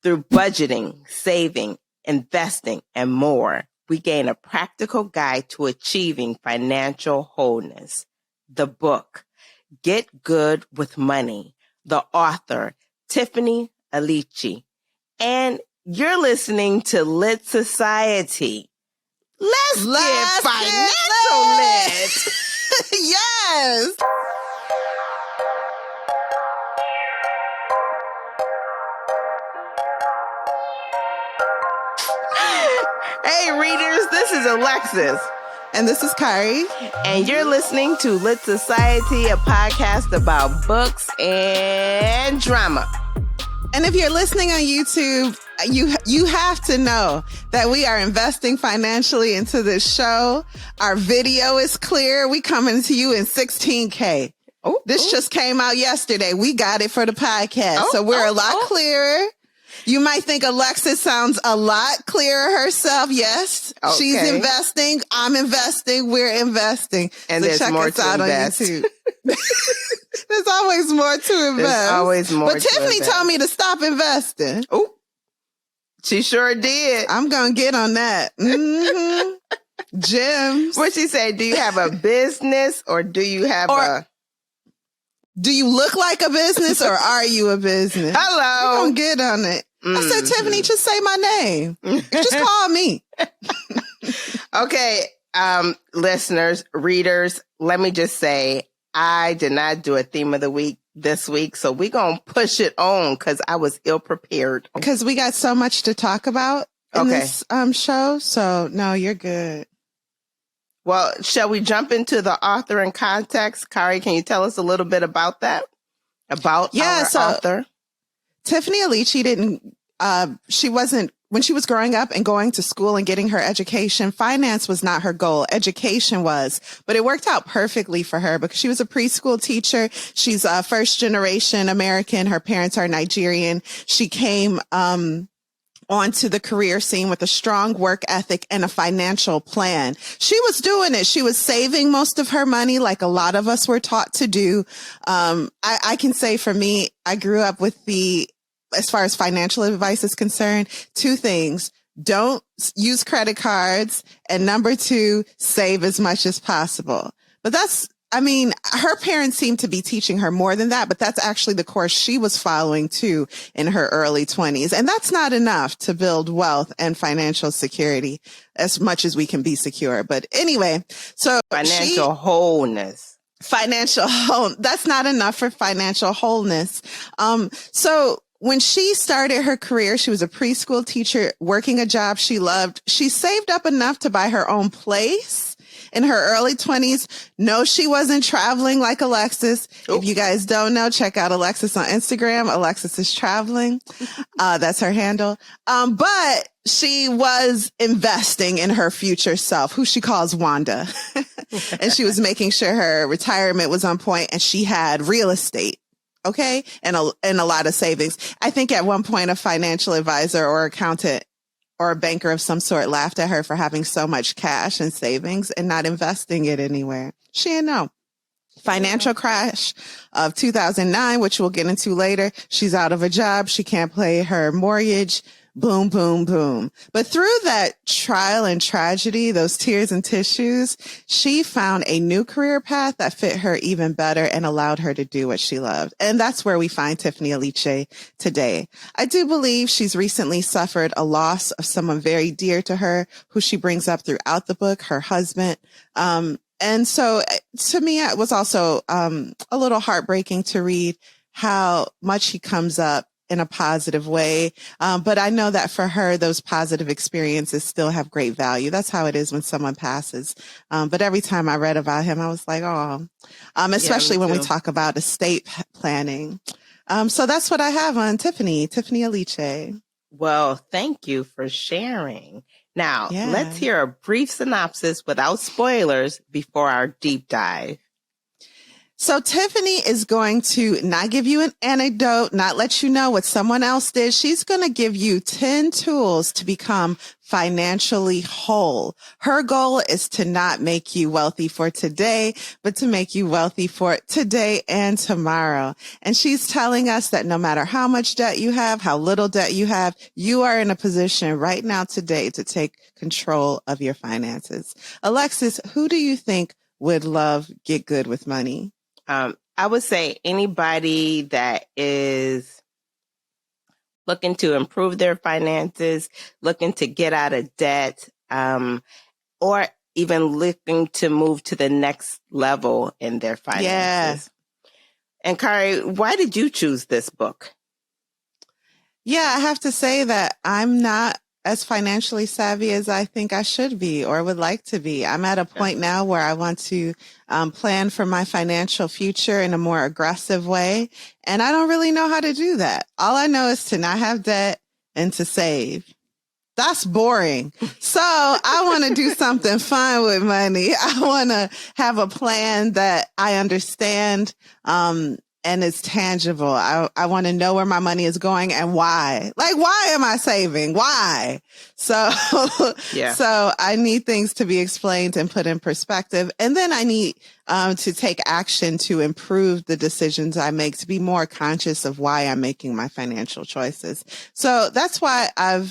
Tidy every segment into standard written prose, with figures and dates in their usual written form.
Through budgeting, saving, investing, and more, we gain a practical guide to achieving financial wholeness. The book, Get Good with Money, the author, Tiffany Aliche. And you're listening to Lit Society. Let's get financial lit. Yes. Hey, readers, this is Alexis. And this is Kari. And you're listening to Lit Society, a podcast about books and drama. And if you're listening on YouTube, you have to know that we are investing financially into this show. Our video is clear. We coming to you in 16K. This just came out yesterday. We got it for the podcast. So we're a lot clearer. You might think Alexis sounds a lot clearer herself. Yes, she's investing. I'm investing. We're investing. And so there's check more us to out invest. on YouTube. There's always more to invest. There's always more But to Tiffany invest. told me to stop investing. Oh, she sure did. I'm going to get on that. Mm-hmm. Gems. What she say? Do you have a business or do you have do you look like a business or are you a business? Hello. We're going to get on it. I said, Tiffany, just say my name. Just call me. Okay, listeners, readers, let me just say, I did not do a theme of the week this week, so we're going to push it on because I was ill prepared. Because we got so much to talk about in this show. So, no, you're good. Well, shall we jump into the author and context? Kari, can you tell us a little bit about that? About our author? Tiffany Aliche when she was growing up and going to school and getting her education, finance was not her goal. Education was, but it worked out perfectly for her because she was a preschool teacher. She's a first generation American. Her parents are Nigerian. She came, onto the career scene with a strong work ethic and a financial plan. She was doing it. She was saving most of her money like a lot of us were taught to do. I can say for me, I grew up with as far as financial advice is concerned, two things. Don't use credit cards. And number two, save as much as possible. But her parents seem to be teaching her more than that, but that's actually the course she was following too in her early 20s. And that's not enough to build wealth and financial security as much as we can be secure. But anyway, so financial wholeness. That's not enough for financial wholeness. So when she started her career, she was a preschool teacher working a job she loved. She saved up enough to buy her own place. In her early 20s. No, she wasn't traveling like Alexis. If you guys don't know, check out Alexis on Instagram. Alexis is traveling. That's her handle. But she was investing in her future self, who she calls Wanda. And she was making sure her retirement was on point and she had real estate. Okay. And a lot of savings. I think at one point a financial advisor or accountant or a banker of some sort laughed at her for having so much cash and savings and not investing it anywhere. She didn't know. Financial crash of 2009, which we'll get into later. She's out of a job. She can't pay her mortgage. Boom, boom, boom. But through that trial and tragedy, those tears and tissues, she found a new career path that fit her even better and allowed her to do what she loved. And that's where we find Tiffany Aliche today. I do believe she's recently suffered a loss of someone very dear to her, who she brings up throughout the book, her husband. And so to me, it was also a little heartbreaking to read how much he comes up in a positive way. But I know that for her, those positive experiences still have great value. That's how it is when someone passes. But every time I read about him, I was like, oh, especially when we talk about estate planning. So that's what I have on Tiffany Aliche. Well, thank you for sharing. Now, let's hear a brief synopsis without spoilers before our deep dive. So Tiffany is going to not give you an anecdote, not let you know what someone else did. She's going to give you 10 tools to become financially whole. Her goal is to not make you wealthy for today, but to make you wealthy for today and tomorrow. And she's telling us that no matter how much debt you have, how little debt you have, you are in a position right now today to take control of your finances. Alexis, who do you think would love Get Good with Money? I would say anybody that is looking to improve their finances, looking to get out of debt, or even looking to move to the next level in their finances. Yeah. And Kari, why did you choose this book? Yeah, I have to say that I'm not as financially savvy as I think I should be or would like to be. I'm at a point now where I want to plan for my financial future in a more aggressive way. And I don't really know how to do that. All I know is to not have debt and to save. That's boring. So I want to do something fun with money. I want to have a plan that I understand, and it's tangible. I want to know where my money is going and why. Like, why am I saving? Why? So, so I need things to be explained and put in perspective. And then I need to take action to improve the decisions I make, to be more conscious of why I'm making my financial choices. So that's why I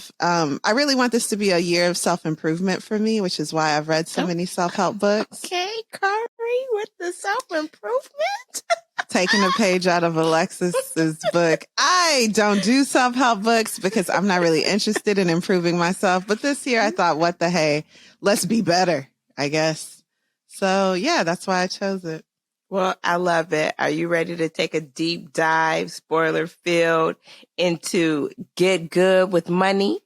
really want this to be a year of self-improvement for me, which is why I've read so many self-help books. Okay, Kari, with the self-improvement. Taking a page out of Alexis's book. I don't do self-help books because I'm not really interested in improving myself. But this year I thought, what the hey, let's be better, I guess. So yeah, that's why I chose it. Well, I love it. Are you ready to take a deep dive, spoiler filled, into Get Good with Money?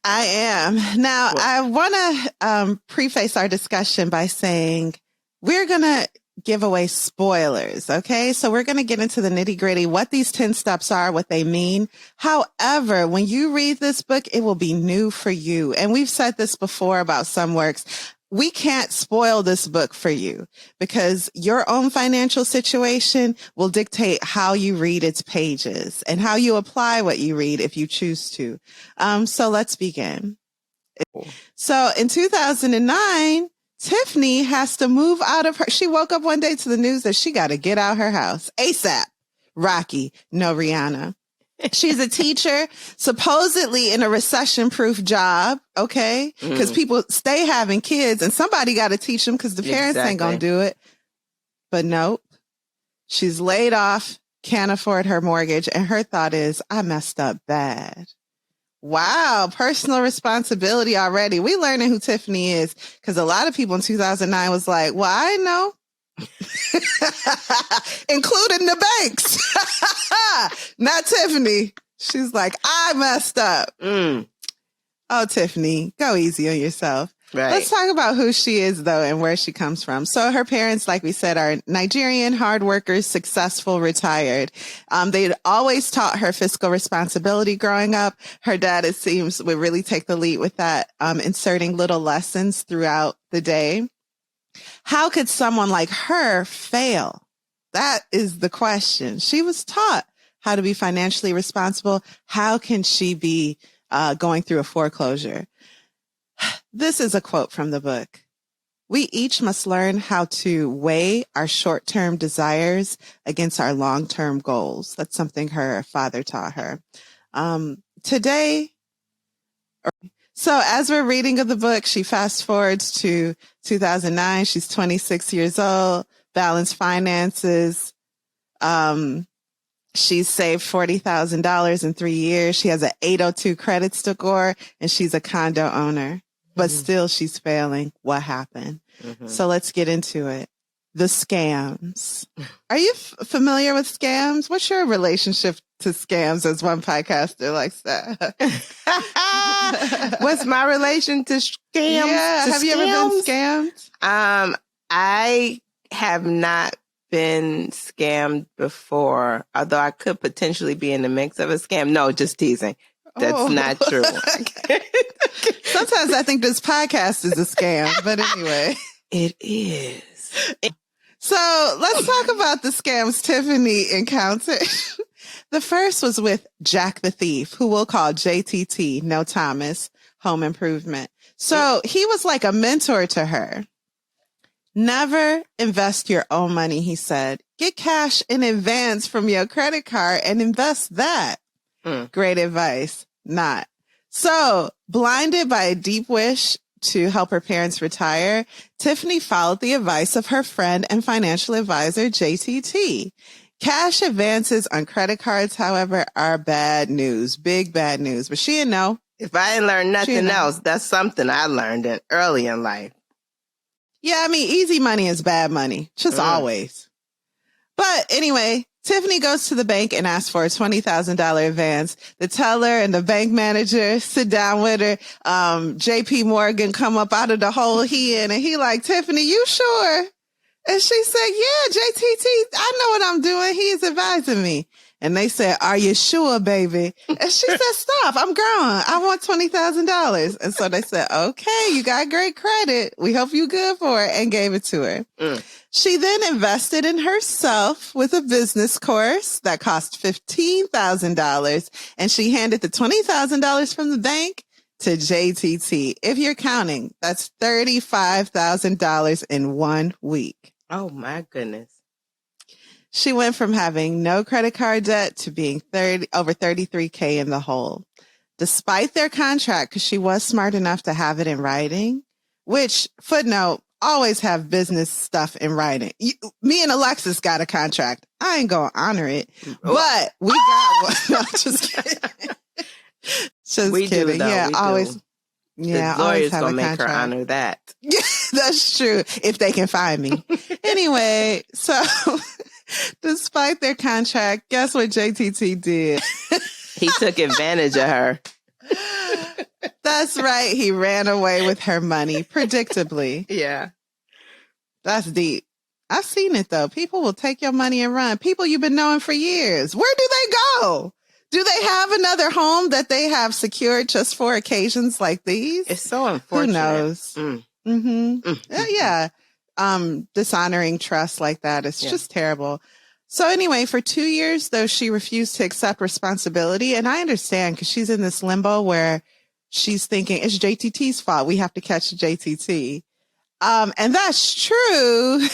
I am. Now, I want to preface our discussion by saying we're going to give away spoilers. Okay. So we're going to get into the nitty gritty, what these 10 steps are, what they mean. However, when you read this book, it will be new for you. And we've said this before about some works. We can't spoil this book for you because your own financial situation will dictate how you read its pages and how you apply what you read if you choose to. So let's begin. So in 2009, Tiffany has to move out of she woke up one day to the news that she got to get out her house ASAP. Rocky, no Rihanna. She's a teacher, supposedly in a recession-proof job, okay? Because people stay having kids and somebody got to teach them because the parents ain't going to do it. But nope. She's laid off, can't afford her mortgage, and her thought is, I messed up bad. Wow, personal responsibility already. We learning who Tiffany is because a lot of people in 2009 was like, well, I know. Including the banks. Not Tiffany. She's like, I messed up. Oh, Tiffany, go easy on yourself. Right. Let's talk about who she is, though, and where she comes from. So her parents, like we said, are Nigerian, hard workers, successful, retired. They'd always taught her fiscal responsibility growing up. Her dad, it seems, would really take the lead with that, inserting little lessons throughout the day. How could someone like her fail? That is the question. She was taught how to be financially responsible. How can she be going through a foreclosure? This is a quote from the book. We each must learn how to weigh our short-term desires against our long-term goals. That's something her father taught her. Today, so as we're reading of the book, she fast forwards to 2009. She's 26 years old, balanced finances. She's saved $40,000 in 3 years. She has an 802 credit score and she's a condo owner, but still she's failing. What happened? So let's get into it. The scams. Are you familiar with scams? What's your relationship to scams, as one podcaster likes that? What's my relation to scams? Yeah. Have you ever been scammed? I have not been scammed before, although I could potentially be in the mix of a scam. No, just teasing. That's not true. Sometimes I think this podcast is a scam, but anyway. It is. So let's talk about the scams Tiffany encountered. The first was with Jack the Thief, who we'll call JTT, No Thomas, Home Improvement. So he was like a mentor to her. Never invest your own money, he said. Get cash in advance from your credit card and invest that. Great advice. Not. So, blinded by a deep wish to help her parents retire, Tiffany followed the advice of her friend and financial advisor, JTT. Cash advances on credit cards, however, are bad news, big bad news. But she didn't know. If I ain't learned nothing else, that's something I learned early in life. Yeah, I mean, easy money is bad money, just always. But anyway, Tiffany goes to the bank and asks for a $20,000 advance. The teller and the bank manager sit down with her. JP Morgan come up out of the hole he in, and he like, Tiffany, you sure? And she said, yeah, JTT, I know what I'm doing. He's advising me. And they said, are you sure, baby? And she said, stop, I'm grown. I want $20,000. And so they said, okay, you got great credit. We hope you good for it, and gave it to her. She then invested in herself with a business course that cost $15,000. And she handed the $20,000 from the bank to JTT. If you're counting, that's $35,000 in 1 week. Oh my goodness. She went from having no credit card debt to being over $33K in the hole. Despite their contract, because she was smart enough to have it in writing, which, footnote, always have business stuff in writing. Me and Alexis got a contract. I ain't going to honor it, but we got one. No, just kidding. Just we kidding. Do, though. Yeah, we always. Do. Yeah, the lawyer's going to make her honor that. Yeah, that's true. If they can find me. Anyway, so despite their contract, guess what JTT did? He took advantage of her. That's right. He ran away with her money, predictably. Yeah. That's deep. I've seen it, though. People will take your money and run. People you've been knowing for years. Where do they go? Do they have another home that they have secured just for occasions like these? It's so unfortunate. Who knows? Yeah. Dishonoring trust like that. It's just terrible. So anyway, for 2 years, though, she refused to accept responsibility. And I understand, because she's in this limbo where she's thinking it's JTT's fault. We have to catch JTT. And that's true.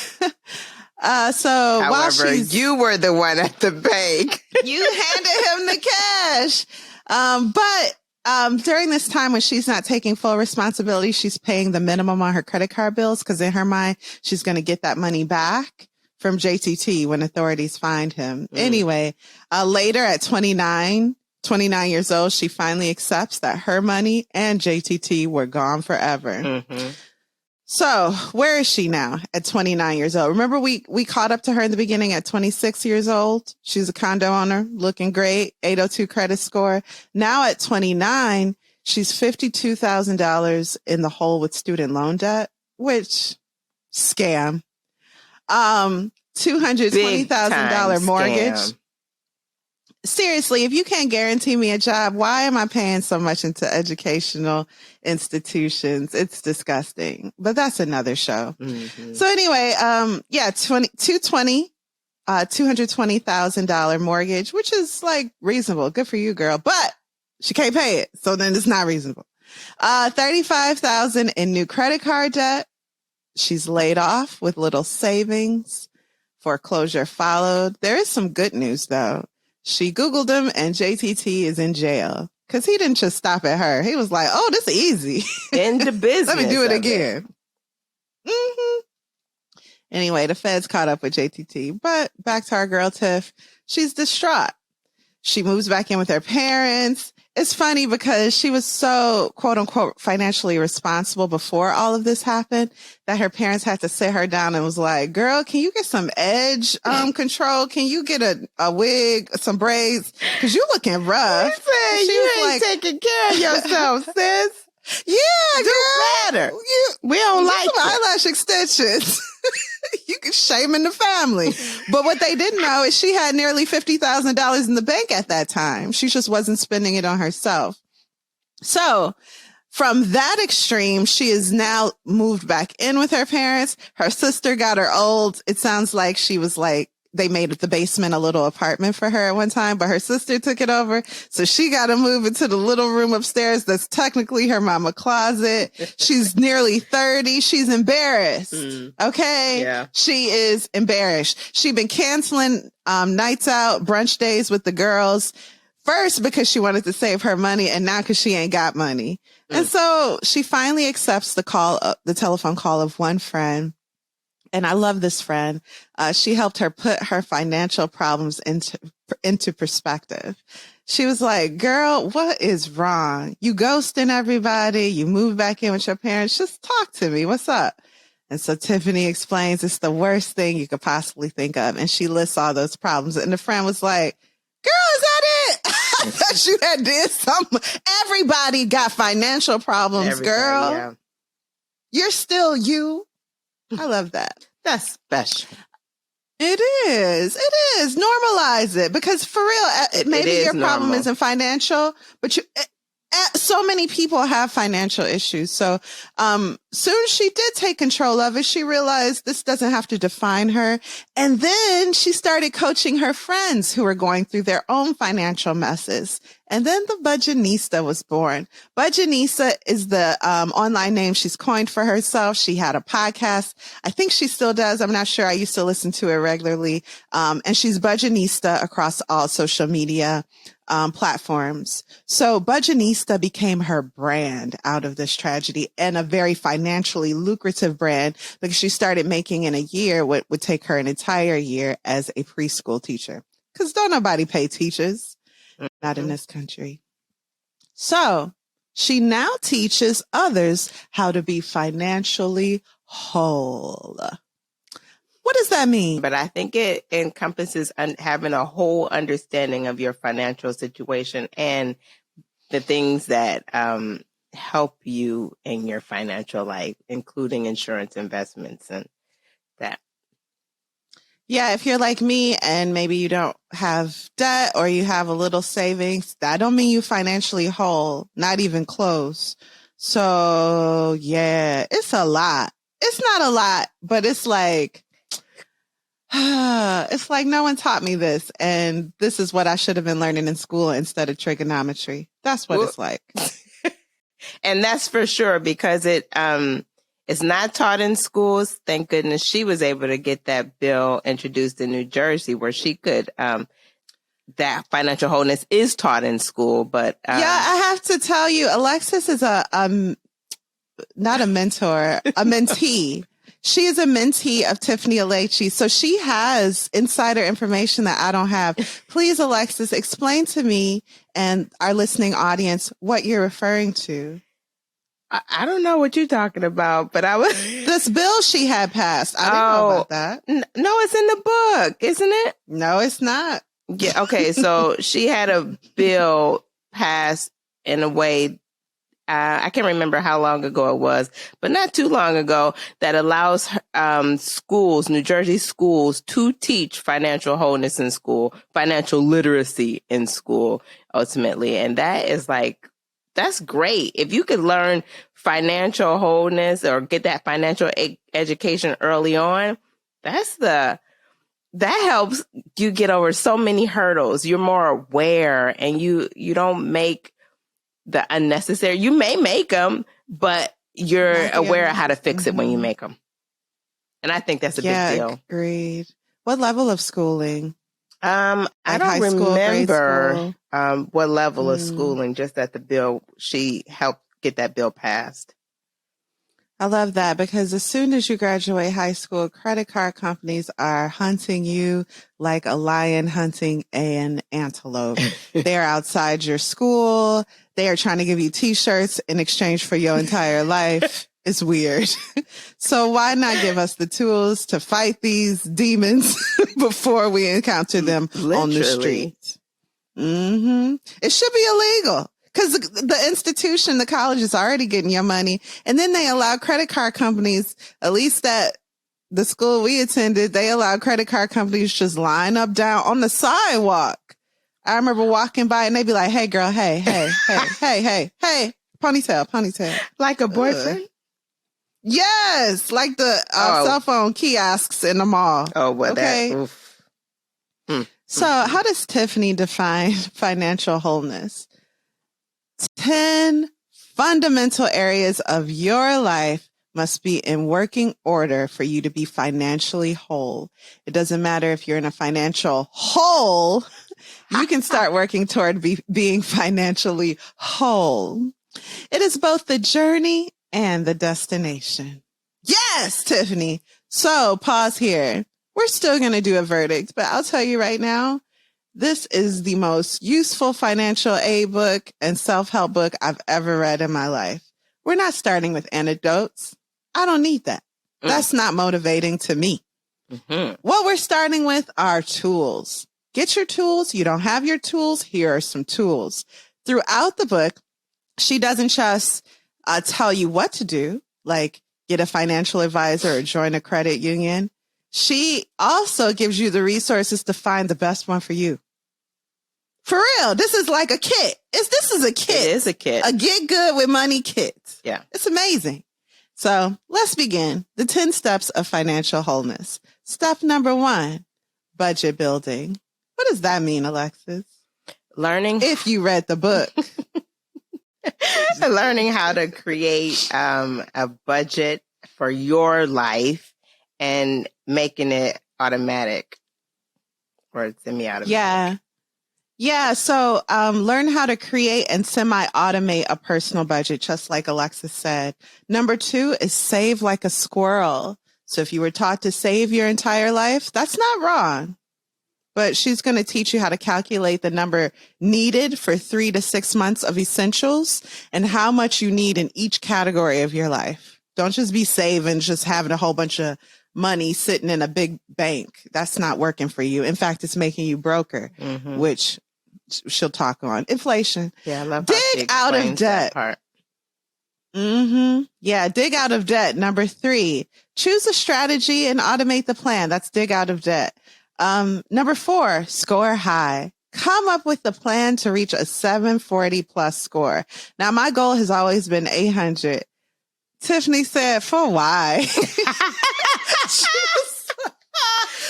However, you were the one at the bank. You handed him the cash. But during this time when she's not taking full responsibility, she's paying the minimum on her credit card bills, because in her mind, she's going to get that money back from JTT when authorities find him. Anyway, later at 29 years old, she finally accepts that her money and JTT were gone forever. So where is she now at 29 years old? Remember, we caught up to her in the beginning at 26 years old. She's a condo owner, looking great, 802 credit score. Now at 29, she's $52,000 in the hole with student loan debt, which scam. $220,000 mortgage. Scam. Seriously, if you can't guarantee me a job, why am I paying so much into educational institutions? It's disgusting, but that's another show. So anyway, $220,000 mortgage, which is like reasonable. Good for you, girl, but she can't pay it. So then it's not reasonable. $35,000 in new credit card debt. She's laid off with little savings. Foreclosure followed. There is some good news though. She Googled him, and JTT is in jail, because he didn't just stop at her. He was like, oh, this is easy. In the business. Let me do it again. Anyway, the feds caught up with JTT, but back to our girl Tiff. She's distraught. She moves back in with her parents. It's funny because she was so, quote unquote, financially responsible before all of this happened that her parents had to sit her down and was like, girl, can you get some edge control? Can you get a wig, some braids? Because you're looking rough. You ain't taking care of yourself, sis. Yeah, do better. We don't like some eyelash extensions. You can shame in the family. But what they didn't know is she had nearly $50,000 in the bank at that time. She just wasn't spending it on herself. So From that extreme, she is now moved back in with her parents. Her sister got her old. It sounds like she was like, they made the basement a little apartment for her at one time, but her sister took it over. So she got to move into the little room upstairs. That's technically her mama closet. She's nearly 30. She's embarrassed. Okay. Yeah. She is embarrassed. She'd been canceling, nights out, brunch days with the girls. First, because she wanted to save her money, and now because she ain't got money. And so she finally accepts the telephone call of one friend. And I love this friend. She helped her put her financial problems into perspective. She was like, girl, what is wrong? You ghosting everybody. You move back in with your parents. Just talk to me. What's up? And so Tiffany explains it's the worst thing you could possibly think of. And she lists all those problems. And the friend was like, girl, is that it? I thought you had did something. Everybody got financial problems, girl. Yeah. You're still you. I love that. That's special. It is. It is. Normalize it, because for real, maybe your problem isn't financial, but so many people have financial issues. So, soon she did take control of it. She realized this doesn't have to define her. And then she started coaching her friends who were going through their own financial messes. And then the Budgetnista was born. Budgetnista is the online name she's coined for herself. She had a podcast. I think she still does. I'm not sure. I used to listen to it regularly. And she's Budgetnista across all social media platforms. So Budgetnista became her brand out of this tragedy, and a very financially lucrative brand, because she started making in a year what would take her an entire year as a preschool teacher. Because don't nobody pay teachers, not in this country. So she now teaches others how to be financially whole. What does that mean? But I think it encompasses having a whole understanding of your financial situation and the things that help you in your financial life, including insurance, investments, and that. Yeah, if you're like me and maybe you don't have debt or you have a little savings, that don't mean you financially whole, not even close. So yeah, it's a lot. It's not a lot, but it's like, it's like no one taught me this, and this is what I should have been learning in school instead of trigonometry. That's what it's like. And that's for sure, because it's not taught in schools. Thank goodness she was able to get that bill introduced in New Jersey where she could, that financial wholeness is taught in school. But yeah, I have to tell you, Alexis is not a mentor, a mentee. She is a mentee of Tiffany Aliche. So she has insider information that I don't have. Please, Alexis, explain to me and our listening audience what you're referring to. I don't know what you're talking about, but I was this bill she had passed. I didn't know about that. No, it's in the book, isn't it? No, it's not. Yeah. Okay. So she had a bill passed in a way. I can't remember how long ago it was, but not too long ago, that allows schools, New Jersey schools, to teach financial wholeness in school, financial literacy in school, ultimately. And that is like, that's great. If you could learn financial wholeness or get that financial education early on, that helps you get over so many hurdles. You're more aware, and you don't make the unnecessary. You may make them, but you're aware of how to fix it when you make them. And I think that's a big deal. Agreed. What level of schooling? I don't remember what level of schooling, just that the bill, she helped get that bill passed. I love that, because as soon as you graduate high school, credit card companies are hunting you like a lion hunting an antelope. They're outside your school. They are trying to give you t-shirts in exchange for your entire life. It's weird. So why not give us the tools to fight these demons before we encounter them on the street? It should be illegal. Because the institution, the college is already getting your money. And then they allow credit card companies, at least at the school we attended, they allowed credit card companies just line up down on the sidewalk. I remember walking by and they'd be like, hey, girl, hey, Ponytail. Like a Ugh. boyfriend? Yes, like the cell phone kiosks in the mall. Oh, well, okay. that, oof. So how does Tiffany define financial wholeness? 10 fundamental areas of your life must be in working order for you to be financially whole. It doesn't matter if you're in a financial hole. You can start working toward being financially whole. It is both the journey and the destination. Yes, Tiffany. So pause here. We're still going to do a verdict, but I'll tell you right now, this is the most useful financial aid book and self-help book I've ever read in my life. We're not starting with anecdotes. I don't need that. That's not motivating to me. What we're starting with are tools. Get your tools. You don't have your tools. Here are some tools. Throughout the book, she doesn't just tell you what to do, like get a financial advisor or join a credit union. She also gives you the resources to find the best one for you. For real, this is like a kit. This is a kit. It is a kit. A get good with money kit. Yeah. It's amazing. So let's begin. The 10 steps of financial wholeness. Step number 1, budget building. What does that mean, Alexis? Learning. If you read the book. Learning how to create a budget for your life and making it automatic or semi-automatic. Yeah. So learn how to create and semi-automate a personal budget, just like Alexis said. Number 2 is save like a squirrel. So if you were taught to save your entire life, that's not wrong. But she's going to teach you how to calculate the number needed for 3 to 6 months of essentials and how much you need in each category of your life. Don't just be saving, just having a whole bunch of money sitting in a big bank. That's not working for you. In fact, it's making you broker, which she'll talk on. Inflation. Yeah, I love dig out of debt. Part. Yeah, dig out of debt. Number 3, choose a strategy and automate the plan. That's dig out of debt. Number 4, score high. Come up with a plan to reach a 740 plus score. Now, my goal has always been 800. Tiffany said, for why?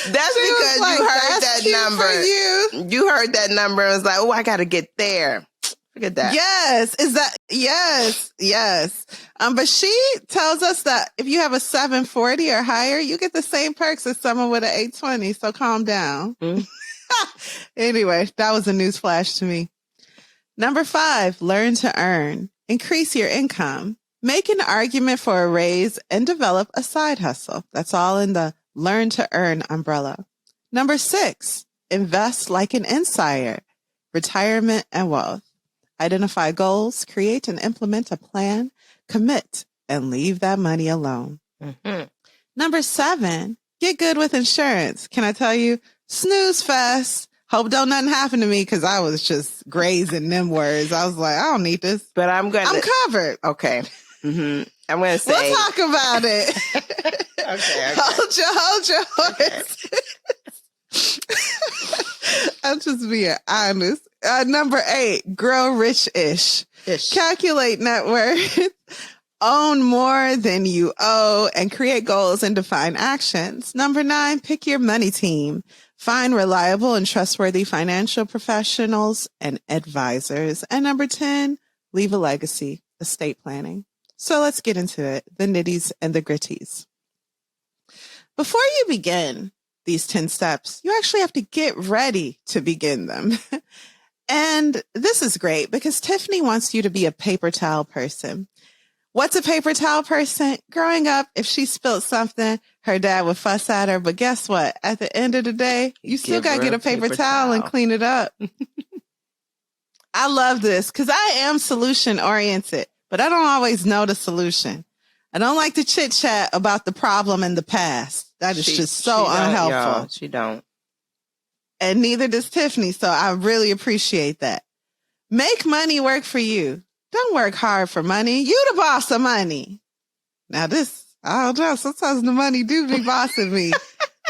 That's because like, you heard that number. You heard that number and was like, oh, I got to get there. Look at that. Yes. Is that? Yes. But she tells us that if you have a 740 or higher, you get the same perks as someone with an 820. So calm down. Anyway, that was a news flash to me. Number 5, learn to earn. Increase your income. Make an argument for a raise and develop a side hustle. That's all in the learn to earn umbrella. Number 6, invest like an insider. Retirement and wealth. Identify goals, create and implement a plan, commit, and leave that money alone. Number 7, get good with insurance. Can I tell you? Snooze fest. Hope don't nothing happen to me because I was just grazing them words. I was like, I don't need this. But I'm covered. Okay. I'm going to say. We'll talk about it. Okay. Hold your horse. I'm just being honest. Number 8, grow rich-ish. Calculate net worth, own more than you owe, and create goals and define actions. Number 9, pick your money team. Find reliable and trustworthy financial professionals and advisors. And number 10, leave a legacy, estate planning. So let's get into it, the nitties and the gritties. Before you begin these 10 steps, you actually have to get ready to begin them. And this is great because Tiffany wants you to be a paper towel person. What's a paper towel person? Growing up, if she spilled something, her dad would fuss at her. But guess what? At the end of the day, you still got to get a paper towel and clean it up. I love this because I am solution oriented, but I don't always know the solution. I don't like to chit chat about the problem in the past. That is just so unhelpful. She don't. And neither does Tiffany. So I really appreciate that. Make money work for you. Don't work hard for money. You the boss of money. Now this, I don't know. Sometimes the money do be bossing me.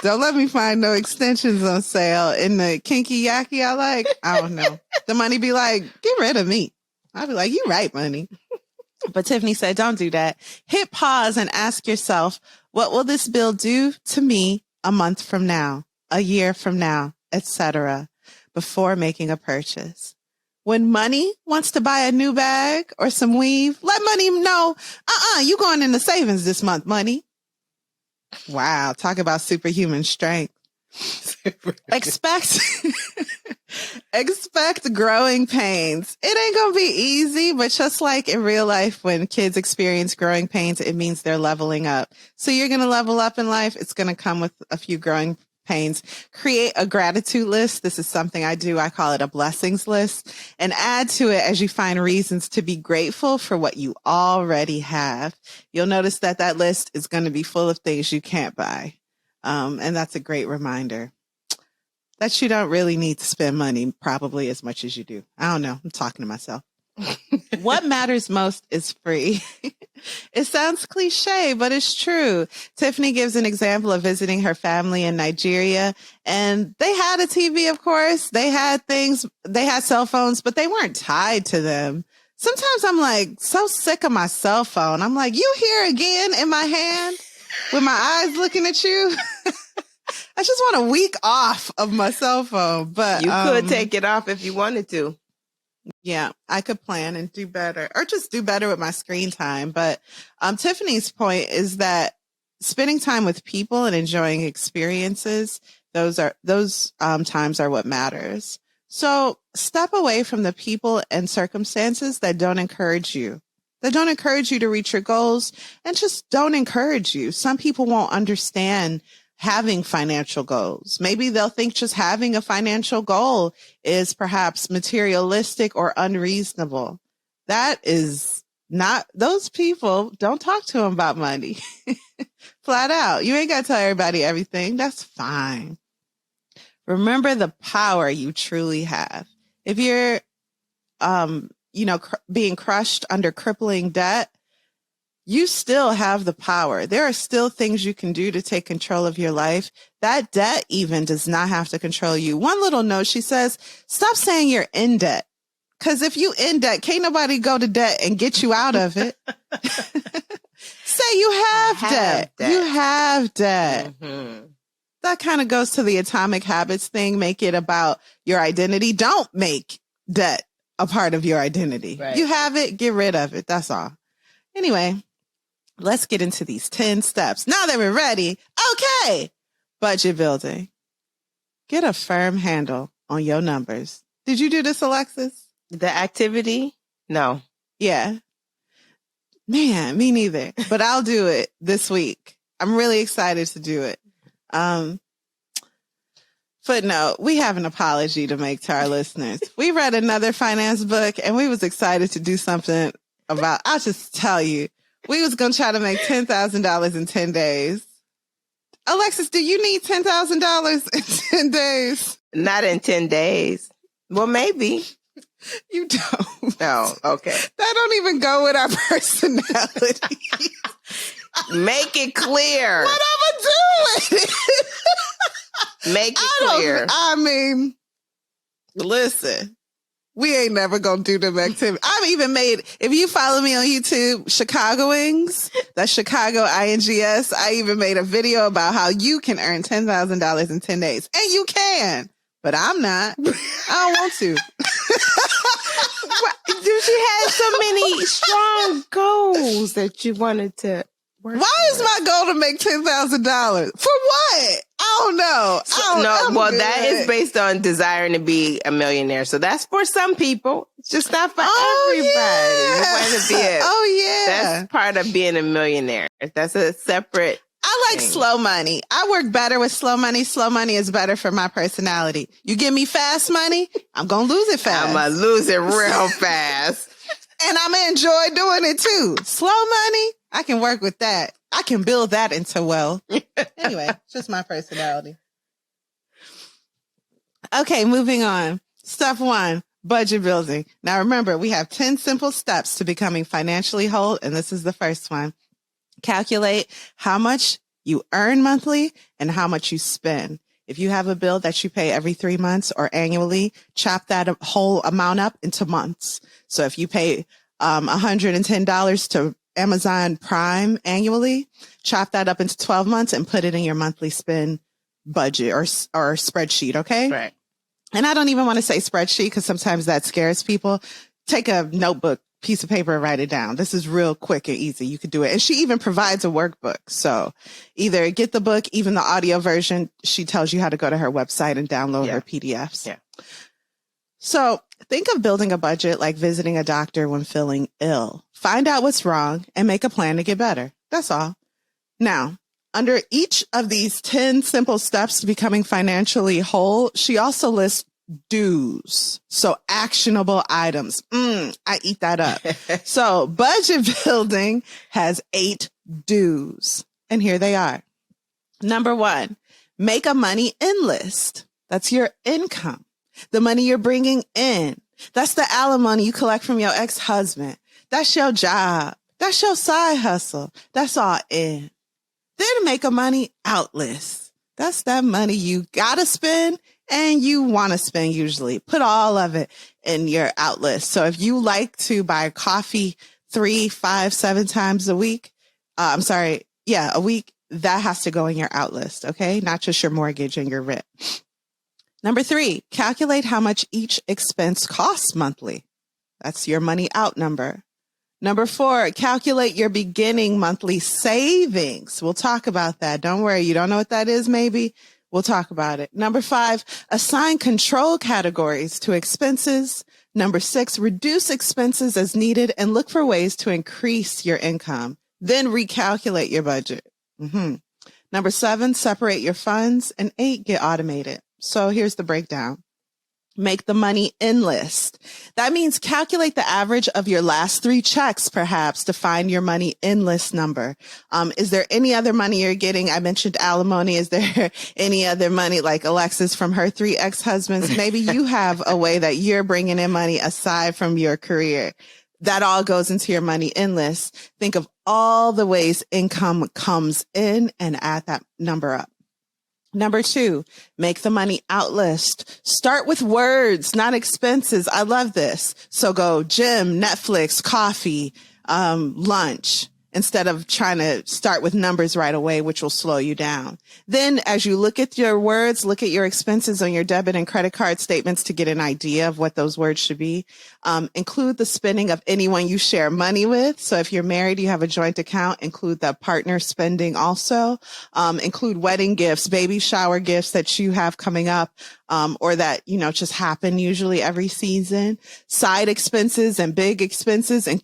Don't let me find no extensions on sale in the kinky yaki I like. I don't know. The money be like, get rid of me. I'll be like, you right, money. But Tiffany said, don't do that. Hit pause and ask yourself, what will this bill do to me a month from now, a year from now, etc., before making a purchase? When money wants to buy a new bag or some weave, let money know, you going into savings this month, money. Wow. Talk about superhuman strength. Expect growing pains. It ain't going to be easy, but just like in real life, when kids experience growing pains, it means they're leveling up. So you're going to level up in life. It's going to come with a few growing pains. Create a gratitude list. This is something I do. I call it a blessings list, and add to it as you find reasons to be grateful for what you already have. You'll notice that that list is going to be full of things you can't buy. And that's a great reminder that you don't really need to spend money probably as much as you do. I don't know. I'm talking to myself. What matters most is free. It sounds cliche, but it's true. Tiffany gives an example of visiting her family in Nigeria, and they had a TV, of course. They had things, they had cell phones, but they weren't tied to them. Sometimes I'm like so sick of my cell phone. I'm like, you here again in my hand with my eyes looking at you? I just want a week off of my cell phone, but you could take it off if you wanted to. Yeah, I could plan and do better, or just do better with my screen time. But Tiffany's point is that spending time with people and enjoying experiences, those times are what matters. So step away from the people and circumstances that don't encourage you. That don't encourage you to reach your goals, and just don't encourage you. Some people won't understand having financial goals. Maybe they'll think just having a financial goal is perhaps materialistic or unreasonable. That is not, those people, don't talk to them about money. Flat out. You ain't got to tell everybody everything. That's fine. Remember the power you truly have. If you're, being crushed under crippling debt, you still have the power. There are still things you can do to take control of your life. That debt even does not have to control you. One little note, she says, stop saying you're in debt. Because if you in debt, can't nobody go to debt and get you out of it. Say you have debt. You have debt. Mm-hmm. That kind of goes to the atomic habits thing. Make it about your identity. Don't make debt a part of your identity. Right. You have it, get rid of it. That's all. Anyway, let's get into these 10 steps. Now that we're ready. Okay. Budget building. Get a firm handle on your numbers. Did you do this, Alexis? The activity? No. Yeah. Man, me neither. But I'll do it this week. I'm really excited to do it. Footnote, we have an apology to make to our listeners. We read another finance book and we was excited to do something about, I'll just tell you, we was going to try to make $10,000 in 10 days. Alexis, do you need $10,000 in 10 days? Not in 10 days. Well, maybe. You don't. No, okay. That don't even go with our personality. Make it clear. What I'ma do with it? Make it clear. I mean, listen, we ain't never gonna do them activities. I've even made, if you follow me on YouTube, Chicagoings, that's Chicago INGS. I even made a video about how you can earn $10,000 in 10 days. And you can, but I'm not. I don't want to. Dude, you had so many strong goals that you wanted to work. Why is my goal to make $10,000? For what? I don't know. That is based on desiring to be a millionaire. So that's for some people. It's just not for everybody. Yeah. You want to be that's part of being a millionaire. That's a separate. I like slow money. I work better with slow money. Slow money is better for my personality. You give me fast money, I'm going to lose it fast. I'm going to lose it real fast. And I'm going to enjoy doing it too. Slow money, I can work with that. I can build that into wealth. Anyway, it's just my personality. Okay, moving on. Step 1, budget building. Now remember, we have 10 simple steps to becoming financially whole, and this is the first one. Calculate how much you earn monthly and how much you spend. If you have a bill that you pay every 3 months or annually, chop that whole amount up into months. So if you pay $110 to Amazon Prime annually, chop that up into 12 months and put it in your monthly spend budget or spreadsheet. Okay. Right. And I don't even want to say spreadsheet because sometimes that scares people. Take a notebook, piece of paper, and write it down. This is real quick and easy. You could do it. And she even provides a workbook. So either get the book, even the audio version. She tells you how to go to her website and download her PDFs. Yeah. So think of building a budget like visiting a doctor when feeling ill. Find out what's wrong and make a plan to get better. That's all. Now, under each of these 10 simple steps to becoming financially whole, she also lists do's. So actionable items. I eat that up. So budget building has 8 do's. And here they are. Number 1, make a money in list. That's your income. The money you're bringing in. That's the alimony you collect from your ex-husband. That's your job. That's your side hustle. That's all in. Then make a money out list. That's that money you gotta spend and you want to spend usually. Put all of it in your out list. So if you like to buy coffee 3, 5, 7 times a week, a week, that has to go in your out list. Okay. Not just your mortgage and your rent. Number 3, calculate how much each expense costs monthly. That's your money out number. Number 4, calculate your beginning monthly savings. We'll talk about that. Don't worry. You don't know what that is, maybe? We'll talk about it. Number 5, assign control categories to expenses. Number 6, reduce expenses as needed and look for ways to increase your income. Then recalculate your budget. Number 7, separate your funds. And 8, get automated. So here's the breakdown. Make the money in list. That means calculate the average of your last 3 checks, perhaps, to find your money in list number. Is there any other money you're getting? I mentioned alimony. Is there any other money like Alexis from her 3 ex-husbands? Maybe you have a way that you're bringing in money aside from your career. That all goes into your money in list. Think of all the ways income comes in and add that number up. Number 2, make the money out list. Start with words, not expenses. I love this. So go gym, Netflix, coffee, lunch, instead of trying to start with numbers right away, which will slow you down. Then as you look at your words, look at your expenses on your debit and credit card statements to get an idea of what those words should be. Include the spending of anyone you share money with. So if you're married, you have a joint account, include the partner spending also. Include wedding gifts, baby shower gifts that you have coming up, or that, just happen usually every season. Side expenses and big expenses, and,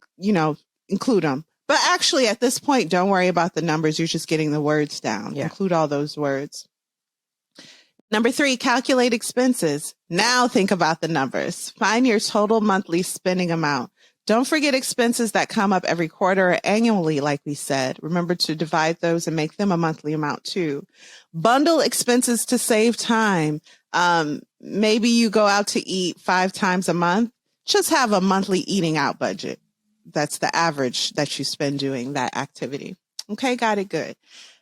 include them. But actually, at this point, don't worry about the numbers. You're just getting the words down. Yeah. Include all those words. Number 3, calculate expenses. Now think about the numbers. Find your total monthly spending amount. Don't forget expenses that come up every quarter or annually, like we said. Remember to divide those and make them a monthly amount too. Bundle expenses to save time. Maybe you go out to eat 5 times a month. Just have a monthly eating out budget. That's the average that you spend doing that activity. Okay, got it. Good.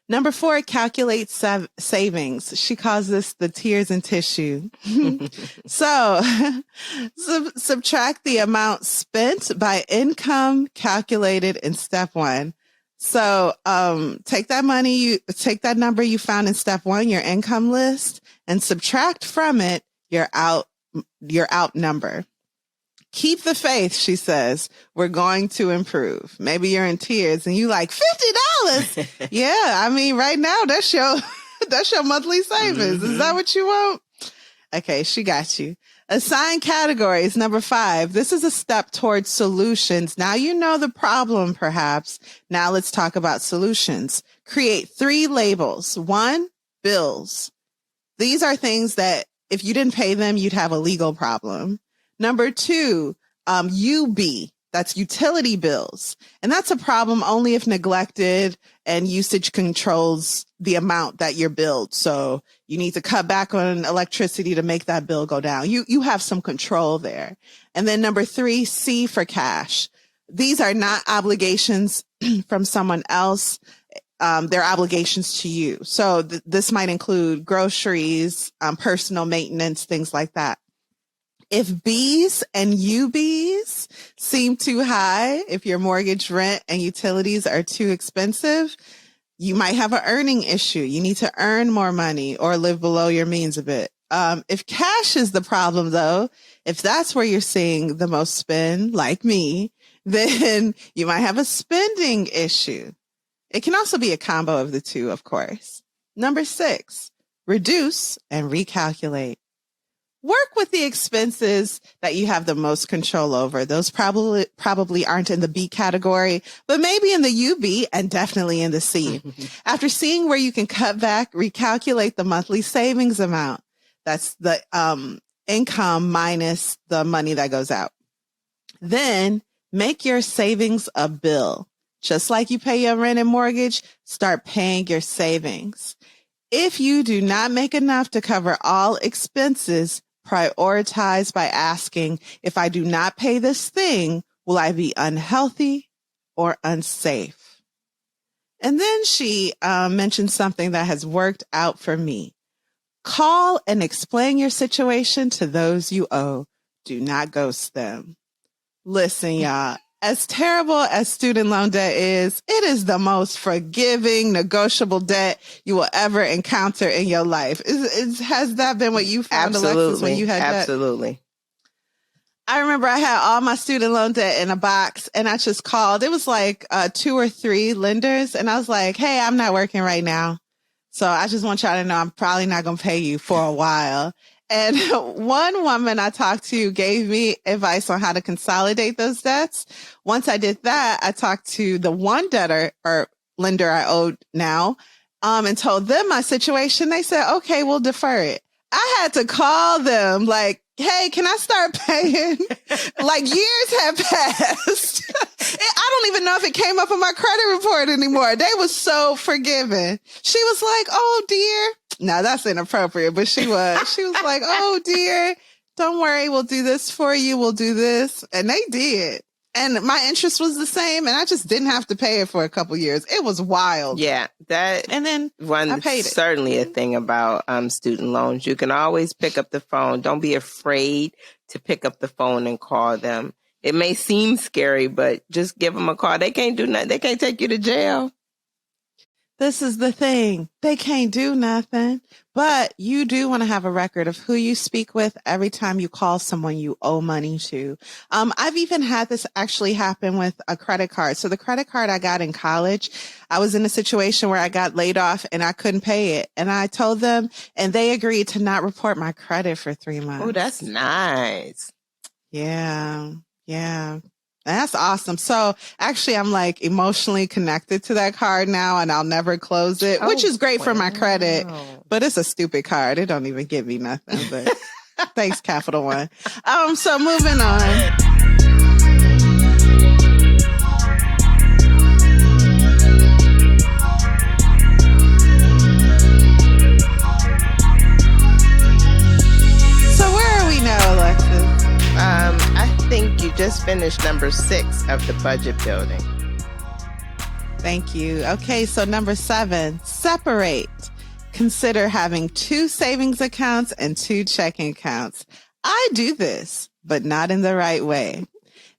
Number 4, calculate savings. She calls this the tears and tissue. So subtract the amount spent by income calculated in step 1. So take that number you found in step 1, your income list, and subtract from it your out number. Keep the faith, she says. We're going to improve. Maybe you're in tears and you like $50. Yeah, I mean, right now that's your monthly savings. Is that what you want? Okay, she got you. Assign categories. Number 5. This is a step towards solutions. Now you know the problem, perhaps. Now let's talk about solutions. Create 3 labels. 1, bills. These are things that if you didn't pay them, you'd have a legal problem. Number 2, UB, that's utility bills. And that's a problem only if neglected and usage controls the amount that you're billed. So you need to cut back on electricity to make that bill go down. You have some control there. And then number 3, C for cash. These are not obligations from someone else. They're obligations to you. So this might include groceries, personal maintenance, things like that. If B's and UBs seem too high, if your mortgage, rent, and utilities are too expensive, you might have an earning issue. You need to earn more money or live below your means a bit. If cash is the problem, though, if that's where you're seeing the most spend, like me, then you might have a spending issue. It can also be a combo of the two, of course. Number 6, reduce and recalculate. Work with the expenses that you have the most control over. Those probably aren't in the B category, but maybe in the UB and definitely in the C. After seeing where you can cut back, recalculate the monthly savings amount. That's the income minus the money that goes out. Then make your savings a bill. Just like you pay your rent and mortgage, start paying your savings. If you do not make enough to cover all expenses, prioritize by asking, if I do not pay this thing, will I be unhealthy or unsafe? And then she mentioned something that has worked out for me. Call and explain your situation to those you owe. Do not ghost them. Listen, y'all, as terrible as student loan debt is, it is the most forgiving, negotiable debt you will ever encounter in your life. Has that been what you found, Alexis, when you had debt? Absolutely. I remember I had all my student loan debt in a box and I just called. It was like 2 or 3 lenders. And I was like, hey, I'm not working right now. So I just want y'all to know I'm probably not going to pay you for a while. And one woman I talked to gave me advice on how to consolidate those debts. Once I did that, I talked to the one debtor or lender I owed now, and told them my situation. They said, okay, we'll defer it. I had to call them like, hey, can I start paying? Like years have passed. I don't even know if it came up on my credit report anymore. They was so forgiving. She was like, oh dear. No, that's inappropriate, but she was like, oh dear, don't worry. We'll do this for you. We'll do this. And they did. And my interest was the same. And I just didn't have to pay it for a couple years. It was wild. Yeah. And then I paid it. Certainly a thing about student loans. You can always pick up the phone. Don't be afraid to pick up the phone and call them. It may seem scary, but just give them a call. They can't do nothing. They can't take you to jail. This is the thing. They can't do nothing, but you do want to have a record of who you speak with every time you call someone you owe money to. I've even had this actually happen with a credit card. So the credit card I got in college, I was in a situation where I got laid off and I couldn't pay it. And I told them and they agreed to not report my credit for 3 months. Oh, that's nice. Yeah. Yeah. That's awesome. So actually, I'm like emotionally connected to that card now and I'll never close it, which is great for my credit, but it's a stupid card. It don't even give me nothing, but thanks, Capital One. So moving on. So where are we now, Alexis? I think you just finished number 6 of the budget building. Thank you. Okay, so number 7, separate. Consider having 2 savings accounts and 2 checking accounts. I do this, but not in the right way.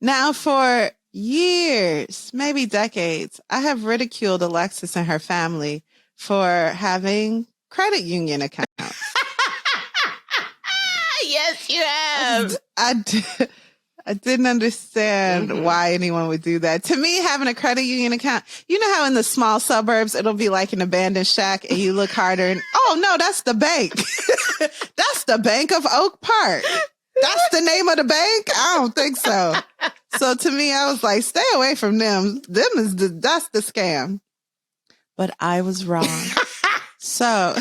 Now, for years, maybe decades, I have ridiculed Alexis and her family for having credit union accounts. Yes, you have. I didn't understand why anyone would do that. To me, having a credit union account, you know how in the small suburbs, it'll be like an abandoned shack and you look harder and, oh no, that's the bank. That's the Bank of Oak Park. That's the name of the bank? I don't think so. So to me, I was like, stay away from them. That's the scam. But I was wrong. So.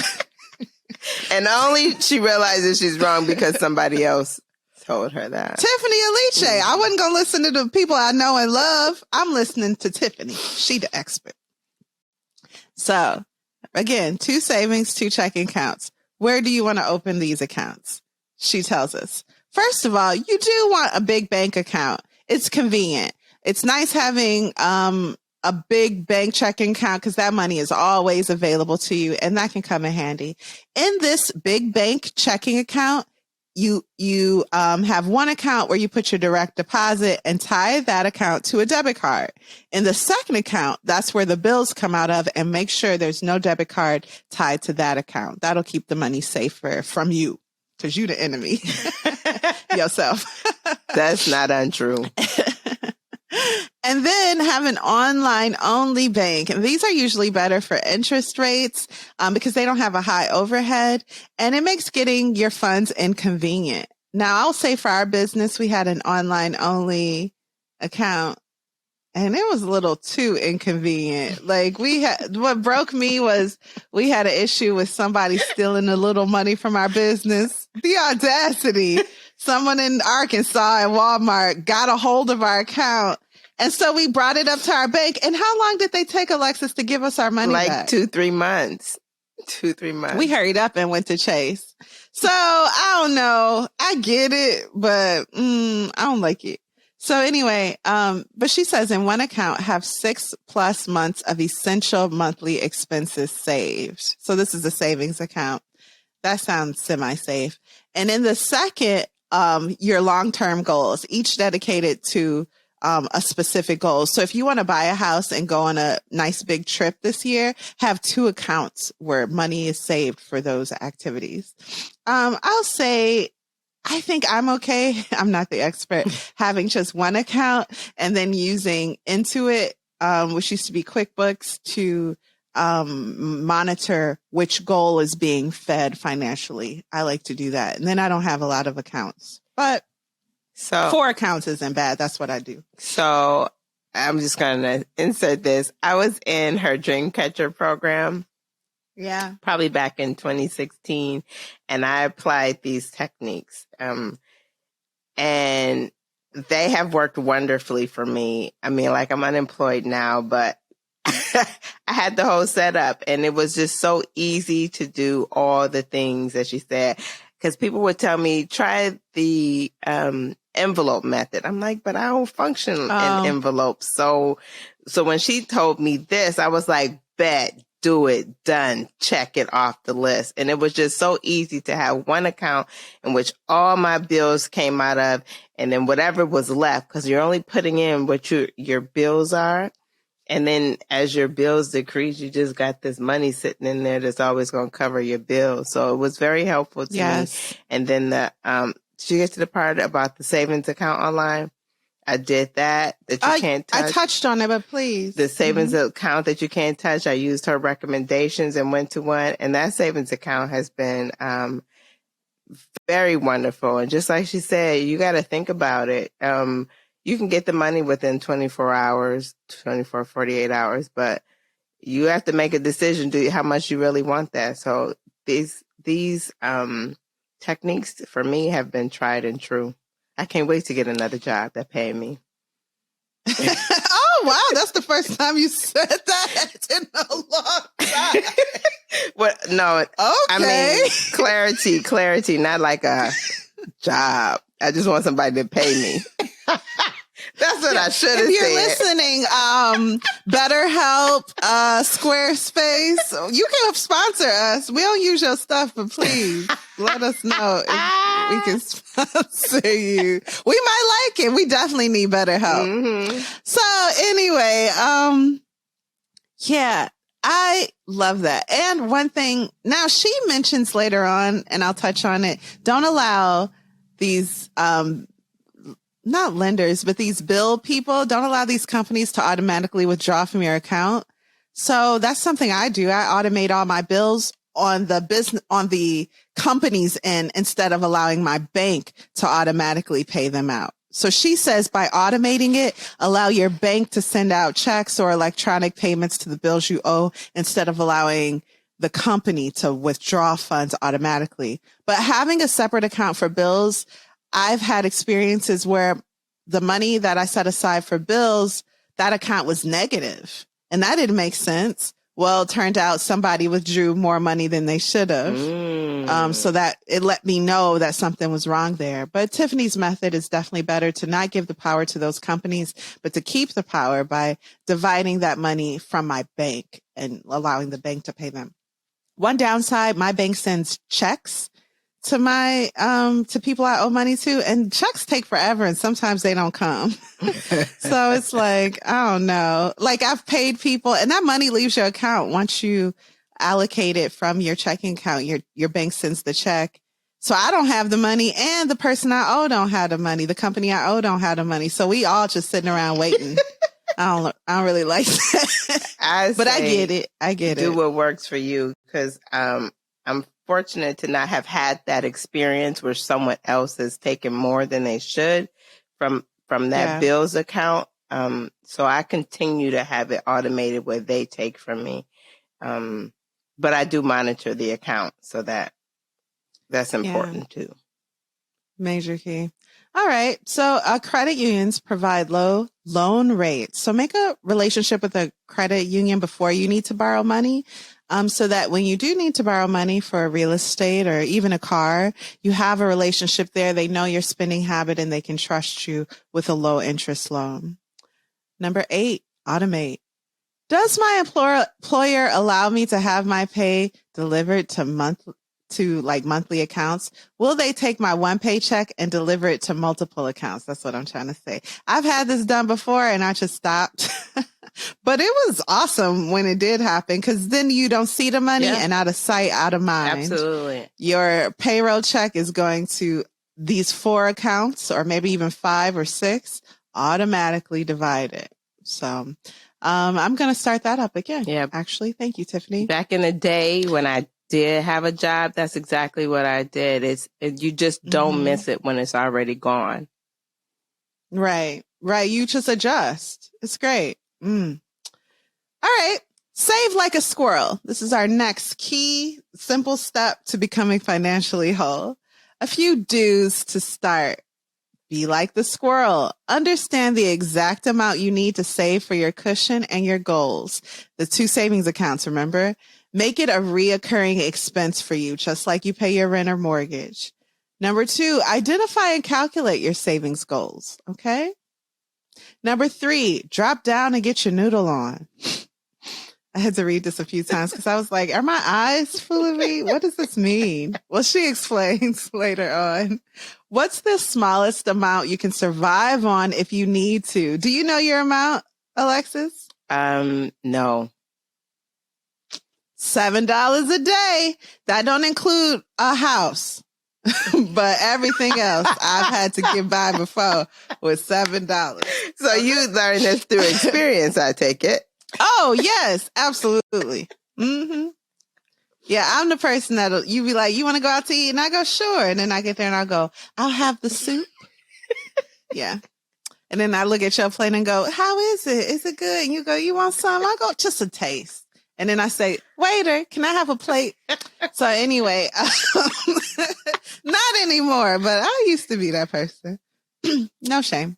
And only she realizes she's wrong because somebody else told her that. Tiffany Aliche. I wasn't going to listen to the people I know and love. I'm listening to Tiffany. She the expert. So again, 2 savings, 2 checking accounts. Where do you want to open these accounts? She tells us. First of all, you do want a big bank account. It's convenient. It's nice having a big bank checking account because that money is always available to you and that can come in handy. In this big bank checking account, you have one account where you put your direct deposit and tie that account to a debit card. In the second account, that's where the bills come out of, and make sure there's no debit card tied to that account. That'll keep the money safer from you, because you the enemy yourself. That's not untrue. And then have an online only bank. And these are usually better for interest rates because they don't have a high overhead, and it makes getting your funds inconvenient. Now, I'll say for our business, we had an online only account, and it was a little too inconvenient. Like what broke me was we had an issue with somebody stealing a little money from our business. The audacity. Someone in Arkansas at Walmart got a hold of our account. And so we brought it up to our bank. And how long did they take, Alexis, to give us our money back? 2-3 months. 2-3 months. We hurried up and went to Chase. So I don't know. I get it, but I don't like it. So anyway, but she says in one account, have 6+ months of essential monthly expenses saved. So this is a savings account. That sounds semi-safe. And in the second, your long-term goals, each dedicated to a specific goal. So if you want to buy a house and go on a nice big trip this year, have 2 accounts where money is saved for those activities. I'll say, I think I'm okay. I'm not the expert, having just one account and then using Intuit, which used to be QuickBooks, to monitor which goal is being fed financially. I like to do that. And then I don't have a lot of accounts, but 4 accounts isn't bad. That's what I do. So I'm just going to insert this. I was in her Dreamcatcher program. Yeah. Probably back in 2016. And I applied these techniques. And they have worked wonderfully for me. I mean, like, I'm unemployed now, but I had the whole setup, and it was just so easy to do all the things that she said. Because people would tell me, try the envelope method. I'm like, but I don't function in envelopes. So when she told me this, I was like, bet, do it, done, check it off the list. And it was just so easy to have one account in which all my bills came out of, and then whatever was left, because you're only putting in what your bills are. And then as your bills decrease, you just got this money sitting in there that's always going to cover your bills. So it was very helpful to me. And then did you get to the part about the savings account online? I did that you can't touch. I touched on it, but please. The savings account that you can't touch, I used her recommendations and went to one. And that savings account has been very wonderful. And just like she said, you got to think about it. You can get the money within 24 hours, 48 hours, but you have to make a decision how much you really want that. So these techniques for me have been tried and true. I can't wait to get another job that pay me. Oh, wow. That's the first time you said that in a long time. No. Okay. I mean, clarity, not like a job. I just want somebody to pay me. That's what I should have said. If you're listening, BetterHelp, Squarespace, you can sponsor us. We don't use your stuff, but please let us know if we can sponsor you. We might like it. We definitely need BetterHelp. Mm-hmm. So anyway, yeah, I love that. And one thing, now she mentions later on, and I'll touch on it, don't allow these, not lenders, but these bill people, don't allow these companies to automatically withdraw from your account. So that's something I do. I automate all my bills on the company's end instead of allowing my bank to automatically pay them out. So she says by automating it, allow your bank to send out checks or electronic payments to the bills you owe instead of allowing the company to withdraw funds automatically. But having a separate account for bills, I've had experiences where the money that I set aside for bills, that account was negative, and that didn't make sense. Well, it turned out somebody withdrew more money than they should have. So that it let me know that something was wrong there. But Tiffany's method is definitely better, to not give the power to those companies, but to keep the power by dividing that money from my bank and allowing the bank to pay them. One downside, my bank sends checks to my, to people I owe money to, and checks take forever and sometimes they don't come. So it's like, I don't know. Like I've paid people and that money leaves your account once you allocate it from your checking account. Your bank sends the check. So I don't have the money and the person I owe don't have the money. The company I owe don't have the money. So we all just sitting around waiting. I don't really like that. But I get it. I get it. Do what works for you. Cause, I'm fortunate to not have had that experience where someone else has taken more than they should from that bills account. So I continue to have it automated where they take from me. But I do monitor the account so that's important too. Major key. All right. So credit unions provide low loan rates. So make a relationship with a credit union before you need to borrow money. So that when you do need to borrow money for real estate or even a car, you have a relationship there. They know your spending habit and they can trust you with a low interest loan. Number 8, automate. Does my employer allow me to have my pay delivered to monthly accounts? Will they take my one paycheck and deliver it to multiple accounts? That's what I'm trying to say. I've had this done before and I just stopped. But it was awesome when it did happen because then you don't see the money and out of sight, out of mind. Absolutely. Your payroll check is going to these 4 accounts or maybe even 5 or 6 automatically divided. So I'm going to start that up again. Yeah. Actually, thank you, Tiffany. Back in the day when I did have a job, that's exactly what I did. You just don't miss it when it's already gone. Right. You just adjust. It's great. All right. Save like a squirrel. This is our next key, simple step to becoming financially whole. A few do's to start. Be like the squirrel. Understand the exact amount you need to save for your cushion and your goals. The 2 savings accounts, remember? Make it a reoccurring expense for you, just like you pay your rent or mortgage. Number 2, identify and calculate your savings goals. Okay. Number 3, drop down and get your noodle on. I had to read this a few times because I was like, are my eyes fooling me? What does this mean? Well, she explains later on. What's the smallest amount you can survive on if you need to? Do you know your amount, Alexis? No. $7 a day. That don't include a house. But everything else I've had to get by before with $7. So you learned this through experience, I take it. Oh, yes, absolutely. Yeah, I'm the person you be like, you want to go out to eat? And I go, sure. And then I get there and I go, I'll have the soup. Yeah. And then I look at your plate and go, how is it? Is it good? And you go, you want some? I go, just a taste. And then I say, waiter, can I have a plate? So anyway, not anymore, but I used to be that person. No shame.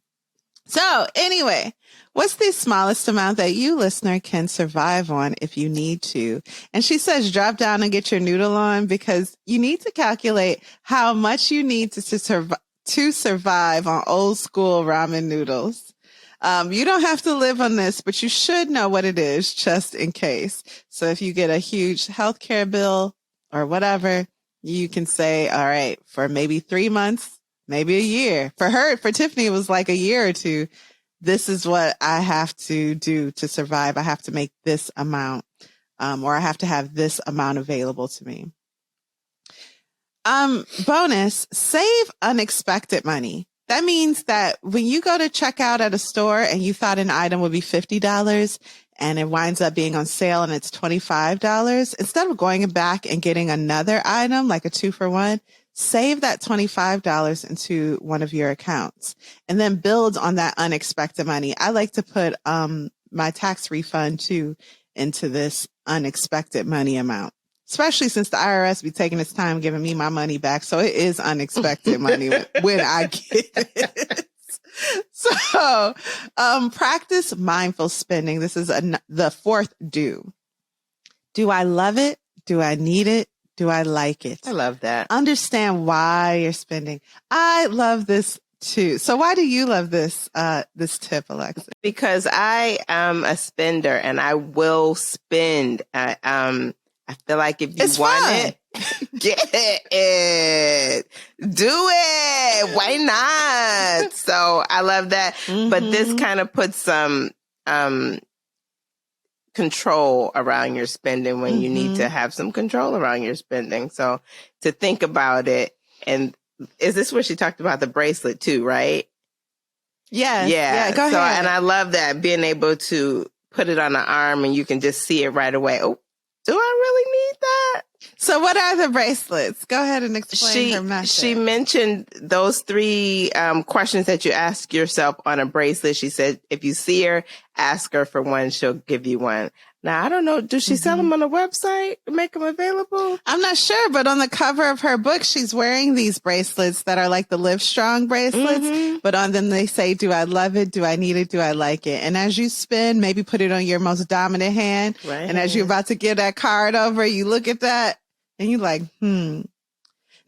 So anyway, what's the smallest amount that you, listener, can survive on if you need to? And she says, drop down and get your noodle on because you need to calculate how much you need to survive on old school ramen noodles. You don't have to live on this, but you should know what it is just in case. So if you get a huge healthcare bill or whatever, you can say, all right, for maybe 3 months, maybe a year. For Tiffany, it was like a year or 2. This is what I have to do to survive. I have to make this amount, or I have to have this amount available to me. Bonus, save unexpected money. That means that when you go to check out at a store and you thought an item would be $50 and it winds up being on sale and it's $25, instead of going back and getting another item like a 2-for-1, save that $25 into one of your accounts and then build on that unexpected money. I like to put my tax refund too into this unexpected money amount. Especially since the IRS be taking its time giving me my money back. So it is unexpected money when I get it. So, practice mindful spending. This is the 4th do. Do I love it? Do I need it? Do I like it? I love that. Understand why you're spending. I love this too. So why do you love this tip, Alexa? Because I am a spender and I will spend. I feel like if you want it, Get it. Do it. Why not? So I love that. Mm-hmm. But this kind of puts some control around your spending when you need to have some control around your spending. So to think about it, and is this where she talked about the bracelet too, right? Yes. Yeah. Go ahead. And I love that, being able to put it on the arm and you can just see it right away. Oh, do I really need that? So what are the bracelets? Go ahead and explain her method. She mentioned those 3 questions that you ask yourself on a bracelet. She said, if you see her, ask her for one, she'll give you one. Now, I don't know. Does she sell them on the website to make them available? I'm not sure, but on the cover of her book, she's wearing these bracelets that are like the Live Strong bracelets. But on them, they say, do I love it? Do I need it? Do I like it? And as you spin, maybe put it on your most dominant hand. Right. And as you're about to give that card over, you look at that and you're like,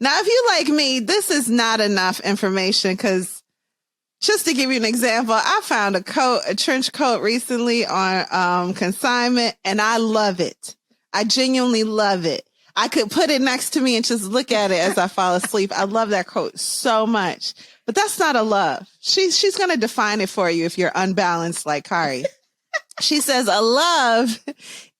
Now, if you like me, this is not enough information, because just to give you an example, I found a trench coat recently on consignment, and I love it. I genuinely love it. I could put it next to me and just look at it as I fall asleep. I love that coat so much. But that's not a love. She's going to define it for you if you're unbalanced like Kari. She says a love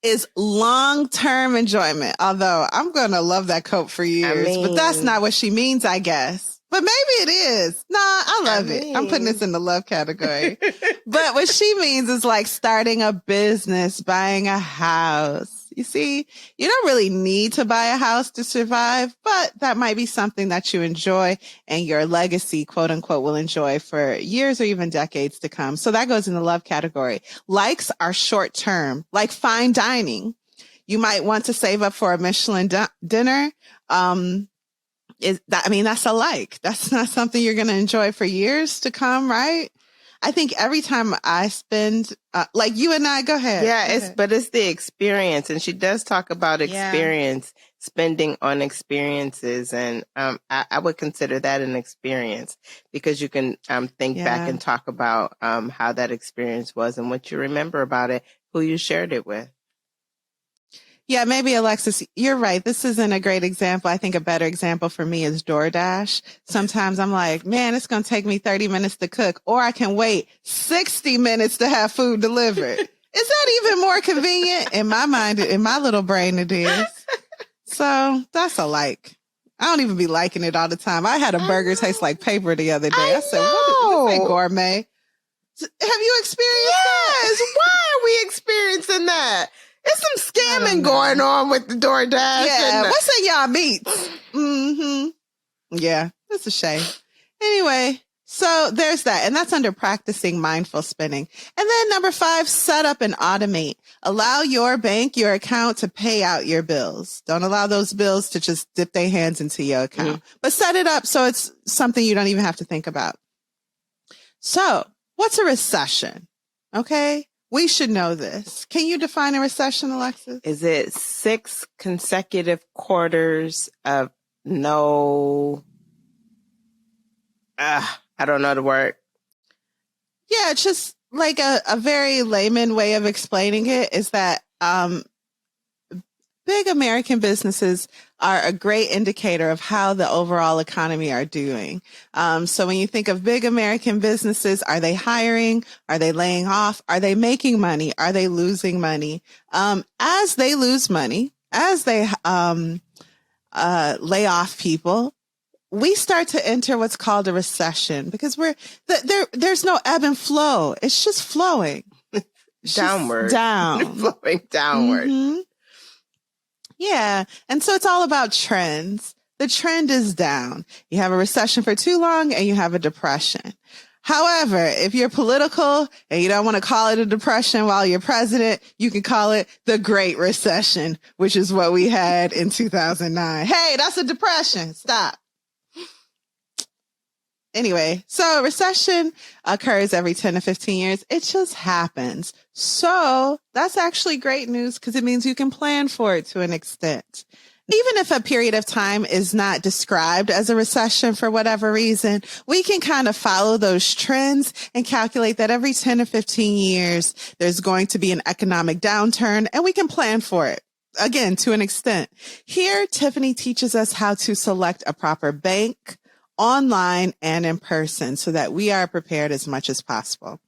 is long-term enjoyment. Although I'm going to love that coat for years, but that's not what she means, I guess. But maybe it is. Nah, I love it. I'm putting this in the love category. But what she means is like starting a business, buying a house. You see, you don't really need to buy a house to survive, but that might be something that you enjoy and your legacy, quote unquote, will enjoy for years or even decades to come. So that goes in the love category. Likes are short term, like fine dining. You might want to save up for a Michelin dinner. That's a like. That's not something you're going to enjoy for years to come, right? I think every time I spend, like you and I, go ahead. Yeah, but it's the experience. And she does talk about experience, spending on experiences. And I would consider that an experience, because you can think back and talk about how that experience was and what you remember about it, who you shared it with. Yeah, maybe Alexis, you're right. This isn't a great example. I think a better example for me is DoorDash. Sometimes I'm like, man, it's going to take me 30 minutes to cook, or I can wait 60 minutes to have food delivered. Is that even more convenient? In my mind, in my little brain, it is. So that's a like. I don't even be liking it all the time. I had a burger taste like paper the other day. I said, what is this? Gourmet. Have you experienced that? Yes. Why are we experiencing that? There's some scamming going on with the DoorDash. Yeah, what's in y'all meats? Yeah, that's a shame. Anyway, so there's that. And that's under practicing mindful spending. And then number 5, set up and automate. Allow your bank, your account to pay out your bills. Don't allow those bills to just dip their hands into your account. But set it up so it's something you don't even have to think about. So, what's a recession? Okay. We should know this. Can you define a recession, Alexis? Is it 6 consecutive quarters of no... I don't know the word. Yeah, it's just like a very layman way of explaining it is that big American businesses are a great indicator of how the overall economy are doing. So when you think of big American businesses, are they hiring? Are they laying off? Are they making money? Are they losing money? As they lose money, as they lay off people, we start to enter what's called a recession, because there's no ebb and flow. It's just flowing. Downward. Down. Flowing downward. Yeah. And so it's all about trends. The trend is down. You have a recession for too long and you have a depression. However, if you're political and you don't want to call it a depression while you're president, you can call it the Great Recession, which is what we had in 2009. Hey, that's a depression. Stop. Anyway, so recession occurs every 10 to 15 years. It just happens. So that's actually great news, because it means you can plan for it to an extent. Even if a period of time is not described as a recession for whatever reason, we can kind of follow those trends and calculate that every 10 to 15 years, there's going to be an economic downturn, and we can plan for it. again, to an extent. Here, Tiffany teaches us how to select a proper bank, online and in person, so that we are prepared as much as possible.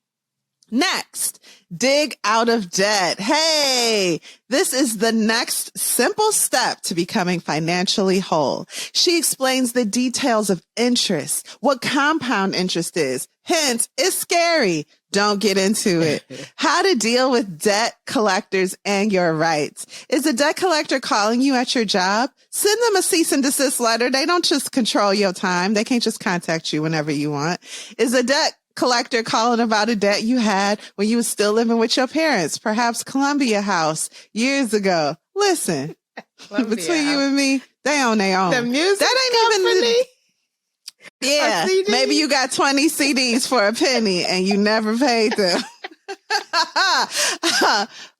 Next, dig out of debt. Hey, this is the next simple step to becoming financially whole. She explains the details of interest, what compound interest is. Hence, it's scary. Don't get into it. How to deal with debt collectors and your rights. Is a debt collector calling you at your job? Send them a cease and desist letter. They don't just control your time. They can't just contact you whenever you want. Is a debt collector calling about a debt you had when you were still living with your parents, perhaps Columbia House years ago? Listen, between you and me, they own their own. The music that ain't company? even yeah, maybe you got 20 CDs for a penny and you never paid them.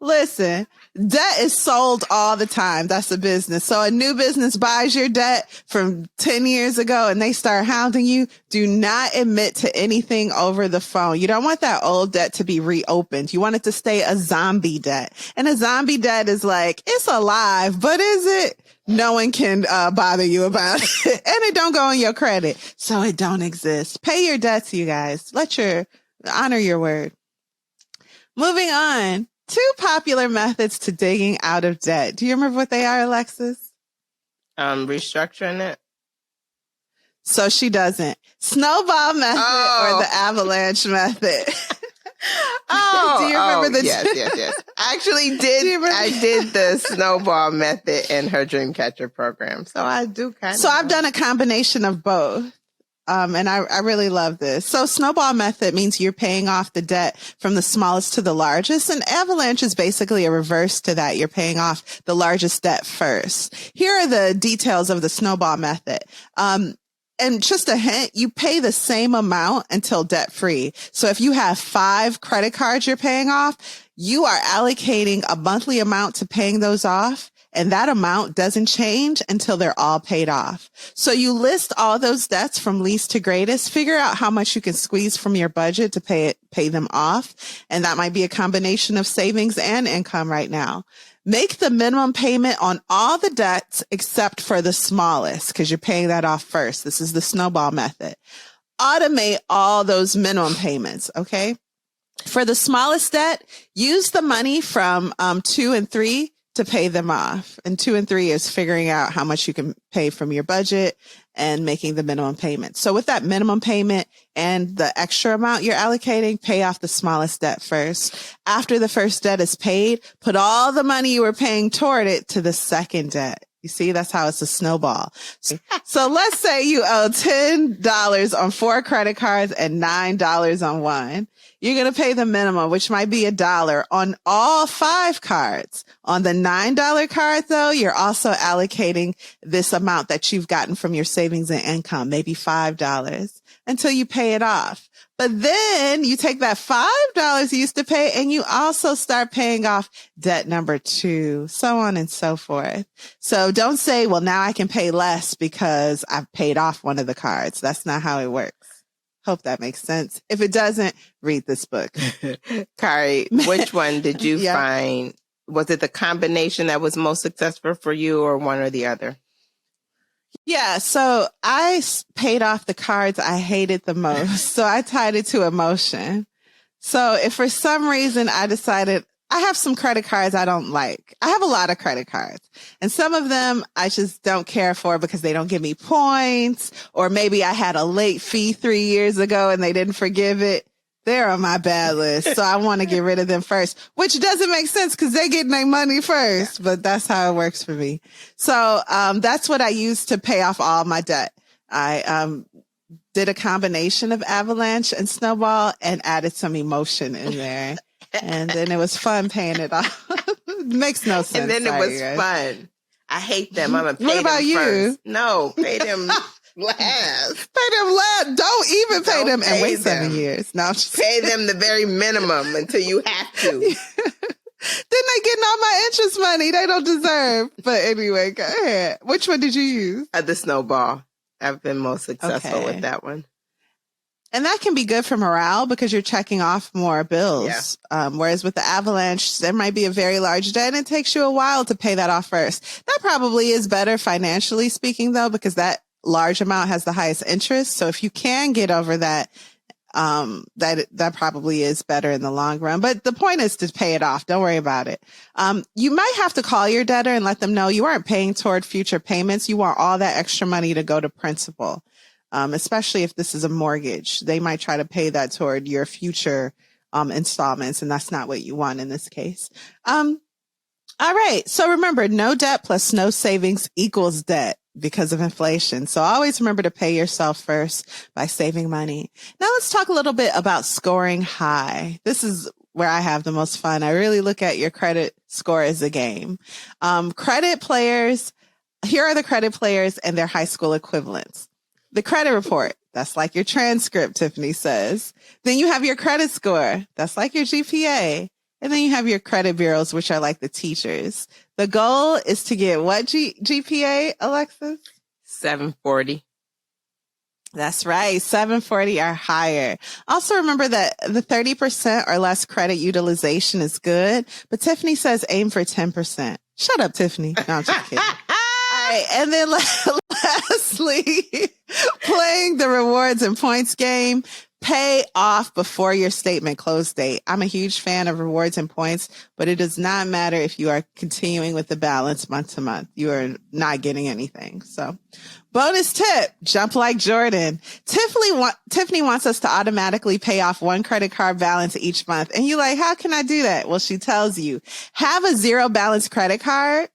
Listen, debt is sold all the time. That's a business. So a new business buys your debt from 10 years ago and they start hounding you. Do not admit to anything over the phone. You don't want that old debt to be reopened. You want it to stay a zombie debt. And a zombie debt is like, it's alive, but is it? No one can bother you about it. And it don't go on your credit. So it don't exist. Pay your debts, you guys. Honor your word. Moving on. 2 popular methods to digging out of debt. Do you remember what they are, Alexis? Restructuring it. So she doesn't. Snowball method or the avalanche method. Do you remember the Yes. I did the snowball method in her Dreamcatcher program. So I do kind of. So I've done a combination of both. And I really love this. So snowball method means you're paying off the debt from the smallest to the largest. And avalanche is basically a reverse to that. You're paying off the largest debt first. Here are the details of the snowball method. And just a hint, you pay the same amount until debt free. So if you have 5 credit cards you're paying off, you are allocating a monthly amount to paying those off. And that amount doesn't change until they're all paid off. So you list all those debts from least to greatest, figure out how much you can squeeze from your budget to pay them off. And that might be a combination of savings and income right now. Make the minimum payment on all the debts except for the smallest, because you're paying that off first. This is the snowball method. Automate all those minimum payments. Okay. For the smallest debt, use the money from 2 and 3 to pay them off. And 2 and 3 is figuring out how much you can pay from your budget and making the minimum payment. So with that minimum payment and the extra amount you're allocating, pay off the smallest debt first. After the first debt is paid, put all the money you were paying toward it to the second debt. You see, that's how it's a snowball. So let's say you owe $10 on 4 credit cards and $9 on one. You're going to pay the minimum, which might be $1 on all 5 cards. On the $9 card, though, you're also allocating this amount that you've gotten from your savings and income, maybe $5, until you pay it off. But then you take that $5 you used to pay and you also start paying off debt number 2, so on and so forth. So don't say, well, now I can pay less because I've paid off one of the cards. That's not how it works. Hope that makes sense. If it doesn't, read this book. Kari, which one did you find? Was it the combination that was most successful for you or one or the other? Yeah, so I paid off the cards I hated the most. So I tied it to emotion. So if for some reason I decided I have some credit cards I don't like. I have a lot of credit cards and some of them I just don't care for because they don't give me points, or maybe I had a late fee 3 years ago and they didn't forgive it. They're on my bad list. So I want to get rid of them first, which doesn't make sense because they're getting their money first, but that's how it works for me. So, that's what I used to pay off all my debt. I, did a combination of avalanche and snowball and added some emotion in there. And then it was fun paying it off. It makes no sense. And then it was fun. I hate them. I'm going to pay them first. What about you? First. No, pay them last. Pay them last. Don't even pay them and wait 7 years. No, pay them the very minimum until you have to. Then they getting all my interest money they don't deserve. But anyway, go ahead. Which one did you use? The snowball. I've been most successful with that one. And that can be good for morale because you're checking off more bills. Yeah. Whereas with the avalanche, there might be a very large debt and it takes you a while to pay that off first. That probably is better financially speaking, though, because that large amount has the highest interest. So if you can get over that, that probably is better in the long run. But the point is to pay it off. Don't worry about it. You might have to call your debtor and let them know you aren't paying toward future payments. You want all that extra money to go to principal. Especially if this is a mortgage, they might try to pay that toward your future installments, and that's not what you want in this case. All right. So remember, no debt plus no savings equals debt because of inflation. So always remember to pay yourself first by saving money. Now let's talk a little bit about scoring high. This is where I have the most fun. I really look at your credit score as a game. Credit players, here are the credit players and their high school equivalents. The credit report, that's like your transcript, Tiffany says. Then you have your credit score, that's like your GPA. And then you have your credit bureaus, which are like the teachers. The goal is to get what GPA, Alexis? 740. That's right. 740 or higher. Also remember that the 30% or less credit utilization is good, but Tiffany says aim for 10%. Shut up, Tiffany. No, I'm just kidding. Right. And then lastly, playing the rewards and points game, pay off before your statement close date. I'm a huge fan of rewards and points, but it does not matter if you are continuing with the balance month to month. You are not getting anything. So bonus tip, jump like Jordan. Tiffany wants us to automatically pay off one credit card balance each month. And you're like, how can I do that? Well, she tells you, have a zero balance credit card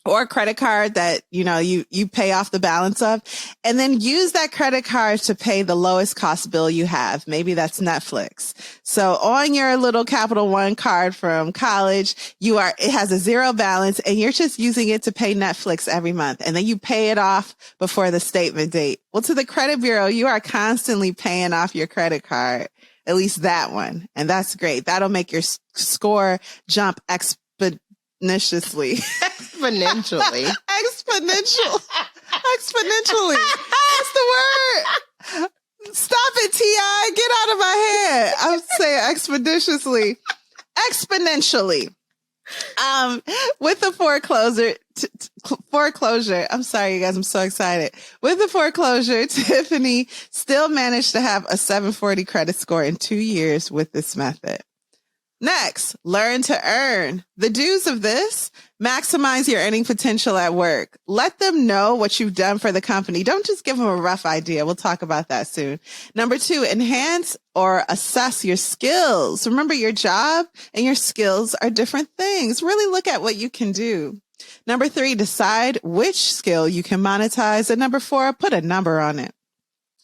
or a credit card that, you pay off the balance of, and then use that credit card to pay the lowest cost bill you have. Maybe that's Netflix. So on your little Capital One card from college, it has a zero balance and you're just using it to pay Netflix every month. And then you pay it off before the statement date. Well, to the credit bureau, you are constantly paying off your credit card, at least that one. And that's great. That'll make your score jump exponentially. Exponentially. Exponentially. That's the word. Stop it, T.I. Get out of my head. I'm saying expeditiously. Exponentially. With the foreclosure. I'm sorry, you guys. I'm so excited. With the foreclosure, Tiffany still managed to have a 740 credit score in 2 years with this method. Next, learn to earn. The do's of this: maximize your earning potential at work. Let them know what you've done for the company. Don't just give them a rough idea. We'll talk about that soon. Number 2, enhance or assess your skills. Remember, your job and your skills are different things. Really look at what you can do. Number 3, decide which skill you can monetize. And number 4, put a number on it.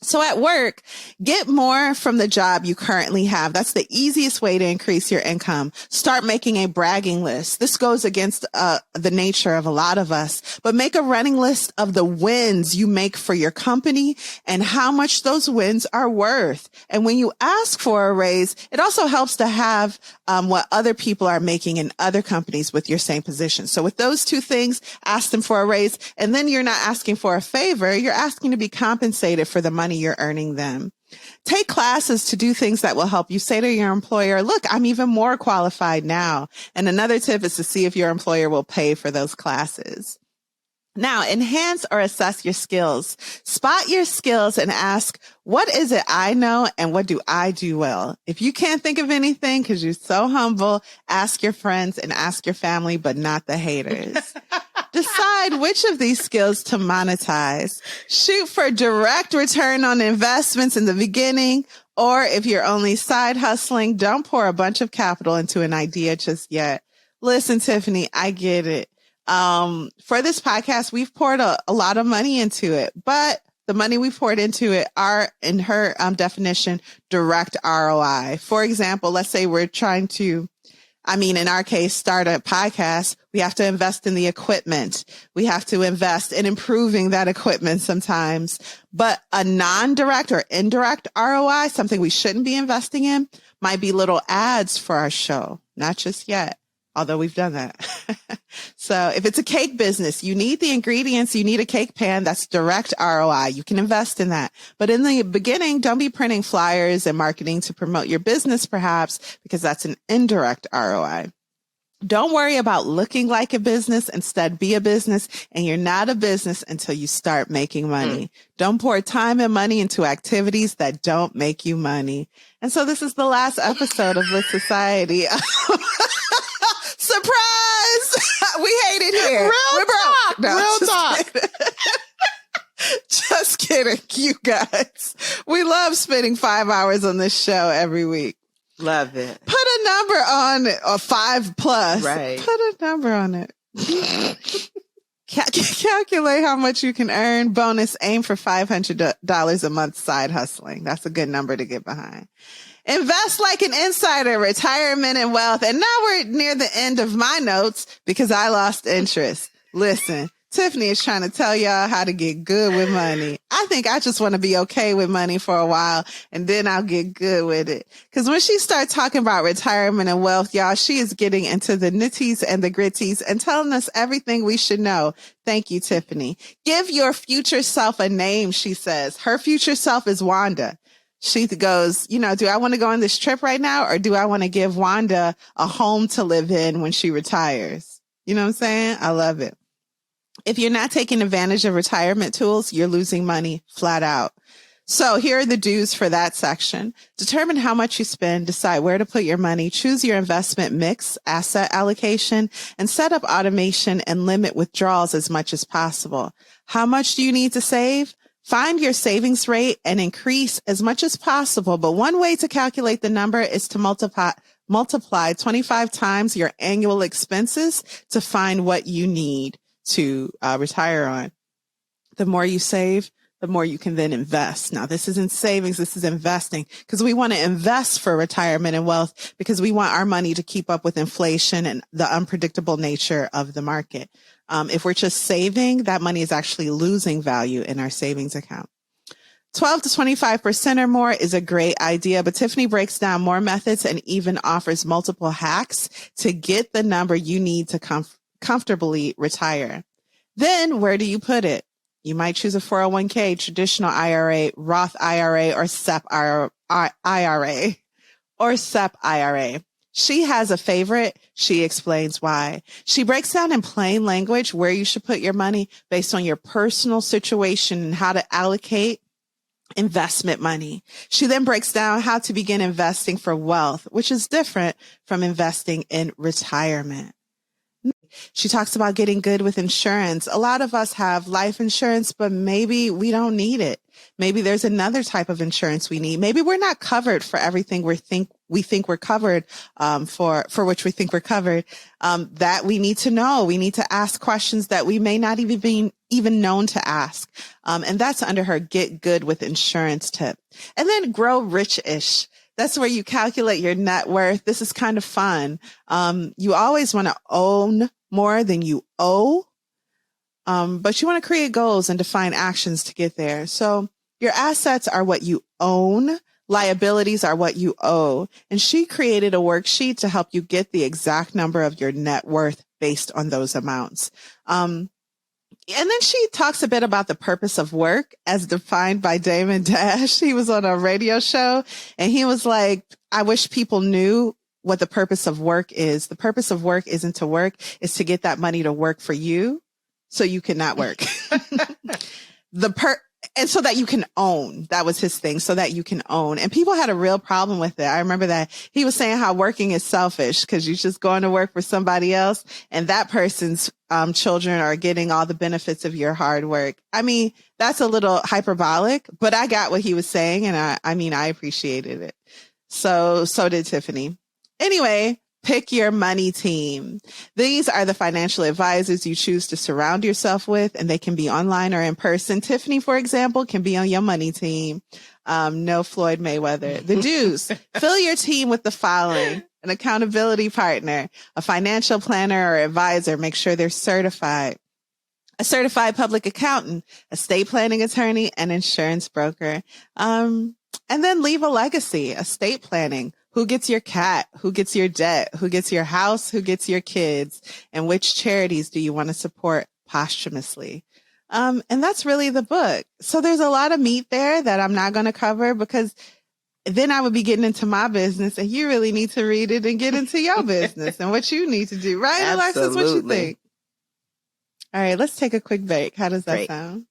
So at work, get more from the job you currently have. That's the easiest way to increase your income. Start making a bragging list. This goes against the nature of a lot of us, but make a running list of the wins you make for your company and how much those wins are worth. And when you ask for a raise, it also helps to have what other people are making in other companies with your same position. So with those two things, ask them for a raise. And then you're not asking for a favor. You're asking to be compensated for the money you're earning them. Take classes to do things that will help you. Say to your employer, look, I'm even more qualified now. And another tip is to see if your employer will pay for those classes. Now, enhance or assess your skills. Spot your skills and ask, what is it I know and what do I do well? If you can't think of anything because you're so humble, ask your friends and ask your family, but not the haters. Decide which of these skills to monetize. Shoot for direct return on investments in the beginning, or if you're only side hustling, don't pour a bunch of capital into an idea just yet. Listen, Tiffany, I get it. For this podcast, we've poured a lot of money into it, but the money we poured into it are, in her definition, direct ROI. For example, let's say we're trying to, in our case, start a podcast. We have to invest in the equipment. We have to invest in improving that equipment sometimes. But a non-direct or indirect ROI, something we shouldn't be investing in, might be little ads for our show. Not just yet, although we've done that. So if it's a cake business, you need the ingredients, you need a cake pan. That's direct ROI. You can invest in that. But in the beginning, don't be printing flyers and marketing to promote your business, perhaps, because that's an indirect ROI. Don't worry about looking like a business. Instead, be a business, and you're not a business until you start making money. Don't pour time and money into activities that don't make you money. And so this is the last episode of Lit Society. Surprise! We hate it here. Real talk. No, Real talk. Just kidding, you guys. We love spending 5 hours on this show every week. Love it. Put a number on a 5+. Right. Put a number on it. Calculate how much you can earn. Bonus, aim for $500 a month side hustling. That's a good number to get behind. Invest like an insider, retirement and wealth. And now we're near the end of my notes because I lost interest. Listen, Tiffany is trying to tell y'all how to get good with money. I think I just want to be okay with money for a while, and then I'll get good with it. Because when she starts talking about retirement and wealth, y'all, she is getting into the nitties and the gritties and telling us everything we should know. Thank you, Tiffany. Give your future self a name, she says. Her future self is Wanda. She goes, do I want to go on this trip right now, or do I want to give Wanda a home to live in when she retires? You know what I'm saying? I love it. If you're not taking advantage of retirement tools, you're losing money flat out. So here are the do's for that section. Determine how much you spend, decide where to put your money, choose your investment mix, asset allocation, and set up automation and limit withdrawals as much as possible. How much do you need to save? Find your savings rate and increase as much as possible. But one way to calculate the number is to multiply 25 times your annual expenses to find what you need to retire on. The more you save, the more you can then invest. Now, this isn't savings, this is investing, because we want to invest for retirement and wealth because we want our money to keep up with inflation and the unpredictable nature of the market. If we're just saving, that money is actually losing value in our savings account. 12 to 25% or more is a great idea, but Tiffany breaks down more methods and even offers multiple hacks to get the number you need to comfortably retire. Then where do you put it? You might choose a 401k, traditional IRA, Roth IRA, or SEP IRA, or SEP IRA. She has a favorite. She explains why. She breaks down in plain language where you should put your money based on your personal situation and how to allocate investment money. She then breaks down how to begin investing for wealth, which is different from investing in retirement. She talks about getting good with insurance. A lot of us have life insurance, but maybe we don't need it. Maybe there's another type of insurance we need. Maybe we're not covered for everything we think we're covered, for which we think we're covered, that we need to know. We need to ask questions that we may not even known to ask. And that's under her get good with insurance tip. And then grow rich-ish. That's where you calculate your net worth. This is kind of fun. You always want to own more than you owe. But you want to create goals and define actions to get there. So your assets are what you own. Liabilities are what you owe. And she created a worksheet to help you get the exact number of your net worth based on those amounts. And then she talks a bit about the purpose of work as defined by Damon Dash. He was on a radio show and he was like, I wish people knew what the purpose of work is. The purpose of work isn't to work, it's to get that money to work for you so you cannot work. And so that you can own. That was his thing, so that you can own. And people had a real problem with it. I remember that he was saying how working is selfish because you're just going to work for somebody else and that person's children are getting all the benefits of your hard work. I mean, that's a little hyperbolic, but I got what he was saying. And I appreciated it. So did Tiffany. Anyway, pick your money team. These are the financial advisors you choose to surround yourself with, and they can be online or in person. Tiffany, for example, can be on your money team. No Floyd Mayweather. The do's: fill your team with the following: an accountability partner, a financial planner or advisor. Make sure they're certified. A certified public accountant, estate planning attorney, and insurance broker. And then leave a legacy, estate planning. Who gets your cat? Who gets your debt? Who gets your house? Who gets your kids? And which charities do you want to support posthumously? And that's really the book. So there's a lot of meat there that I'm not going to cover because then I would be getting into my business, and you really need to read it and get into your business and what you need to do. Right, Alexis? What you think? All right, let's take a quick break. How does that sound?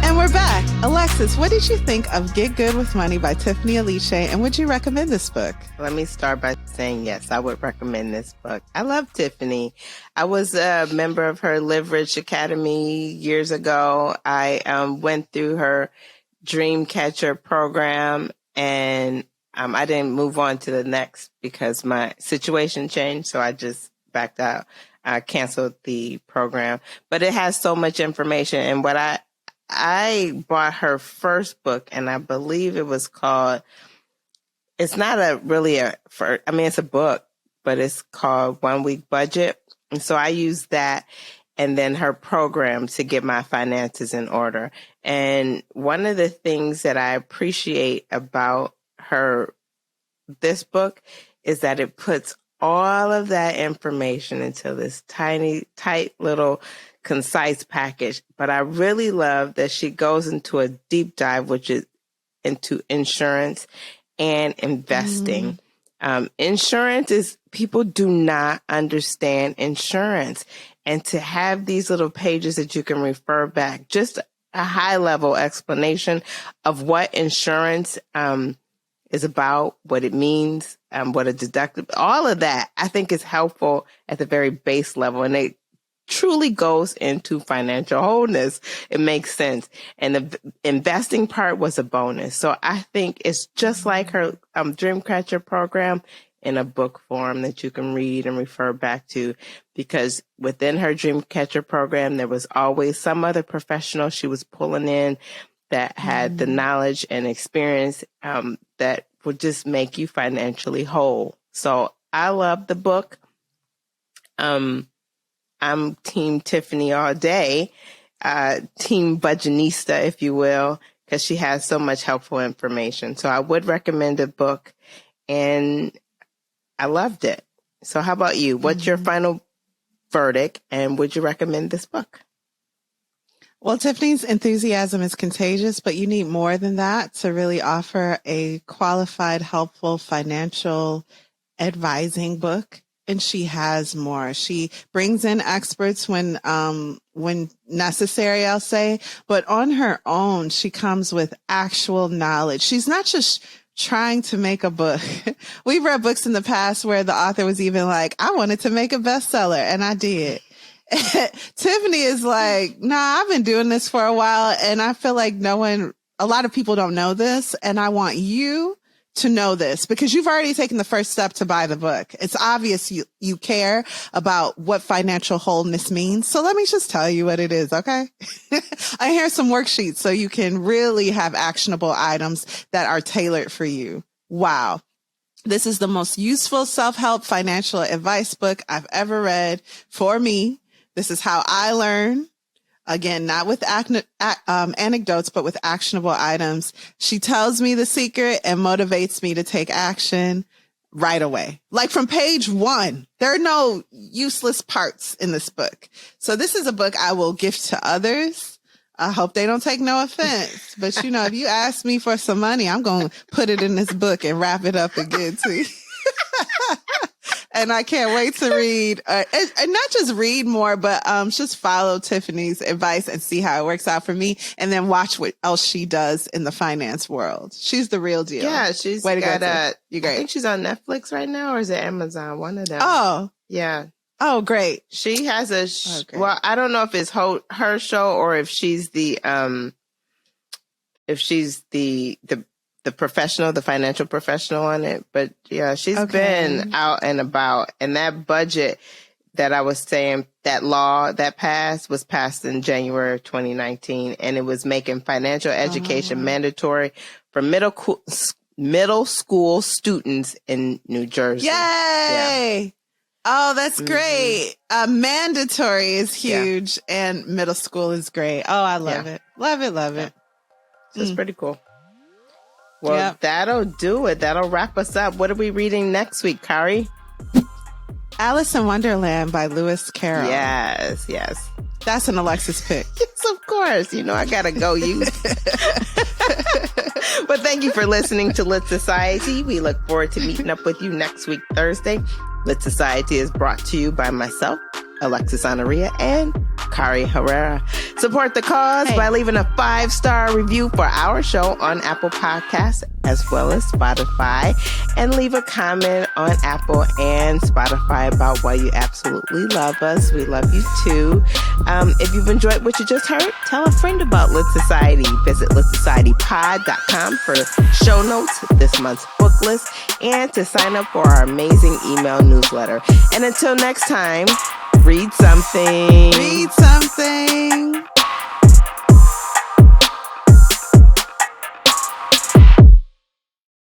And we're back. Alexis, what did you think of Get Good with Money by Tiffany Aliche, and would you recommend this book? Let me start by saying yes, I would recommend this book. I love Tiffany. I was a member of her Live Rich Academy years ago. I went through her Dream Catcher program, and I didn't move on to the next because my situation changed, so I just backed out. I canceled the program. But it has so much information, and what I bought her first book, and I believe it was called, it's not it's a book, but it's called 1 Week Budget. And so I used that and then her program to get my finances in order. And one of the things that I appreciate about this book is that it puts all of that information into this tiny, tight little concise package. But I really love that she goes into a deep dive, which is into insurance and investing. Insurance is, people do not understand insurance. And to have these little pages that you can refer back, just a high level explanation of what insurance is about, what it means, what a deductible, all of that, I think is helpful at the very base level. And it truly goes into financial wholeness. It makes sense. And the investing part was a bonus. So I think it's just like her Dreamcatcher program in a book form that you can read and refer back to, because within her Dreamcatcher program, there was always some other professional she was pulling in that had the knowledge and experience that would just make you financially whole. So I love the book. I'm Team Tiffany all day, Team Budgetista, if you will, because she has so much helpful information. So I would recommend the book, and I loved it. So how about you? What's your final verdict, and would you recommend this book? Well, Tiffany's enthusiasm is contagious, but you need more than that to really offer a qualified, helpful financial advising book. And she has more. She brings in experts when necessary, I'll say, but on her own, she comes with actual knowledge. She's not just trying to make a book. We've read books in the past where the author was even like, I wanted to make a bestseller, and I did. Tiffany is like, nah, I've been doing this for a while, and I feel like a lot of people don't know this, and I want you to know this because you've already taken the first step to buy the book. It's obvious you care about what financial wholeness means. So let me just tell you what it is, okay? I hear some worksheets so you can really have actionable items that are tailored for you. Wow. This is the most useful self-help financial advice book I've ever read for me. This is how I learn. Again, not with anecdotes, but with actionable items. She tells me the secret and motivates me to take action right away. Like from page 1, there are no useless parts in this book. So this is a book I will gift to others. I hope they don't take no offense. But, if you ask me for some money, I'm going to put it in this book and wrap it up and give it to you. And I can't wait to read, and not just read more, but just follow Tiffany's advice and see how it works out for me, and then watch what else she does in the finance world. She's the real deal. Yeah, she's way to got go. You great. I think she's on Netflix right now, or is it Amazon? One of them. Oh, yeah. Oh, great. She has well, I don't know if it's her show or if she's the professional, the financial professional on it. But yeah, she's been out and about. And that budget that I was saying, that law that was passed in January of 2019. And it was making financial education mandatory for middle school students in New Jersey. Yay! Oh, that's great. Mandatory is huge and middle school is great. Oh, I love it. Love it. Love it. So it's pretty cool. Well, that'll do it. That'll wrap us up. What are we reading next week, Kari? Alice in Wonderland by Lewis Carroll. Yes. That's an Alexis pick. Yes, of course. You know, I gotta go use. But thank you for listening to Lit Society. We look forward to meeting up with you next week, Thursday. Lit Society is brought to you by myself, Alexis Honoria, and Kari Herrera. Support the cause by leaving a 5-star review for our show on Apple Podcasts as well as Spotify, and leave a comment on Apple and Spotify about why you absolutely love us. We love you too. If you've enjoyed what you just heard, tell a friend about Lit Society. Visit litsocietypod.com for show notes, this month's book list, and to sign up for our amazing email newsletter. And until next time, read something.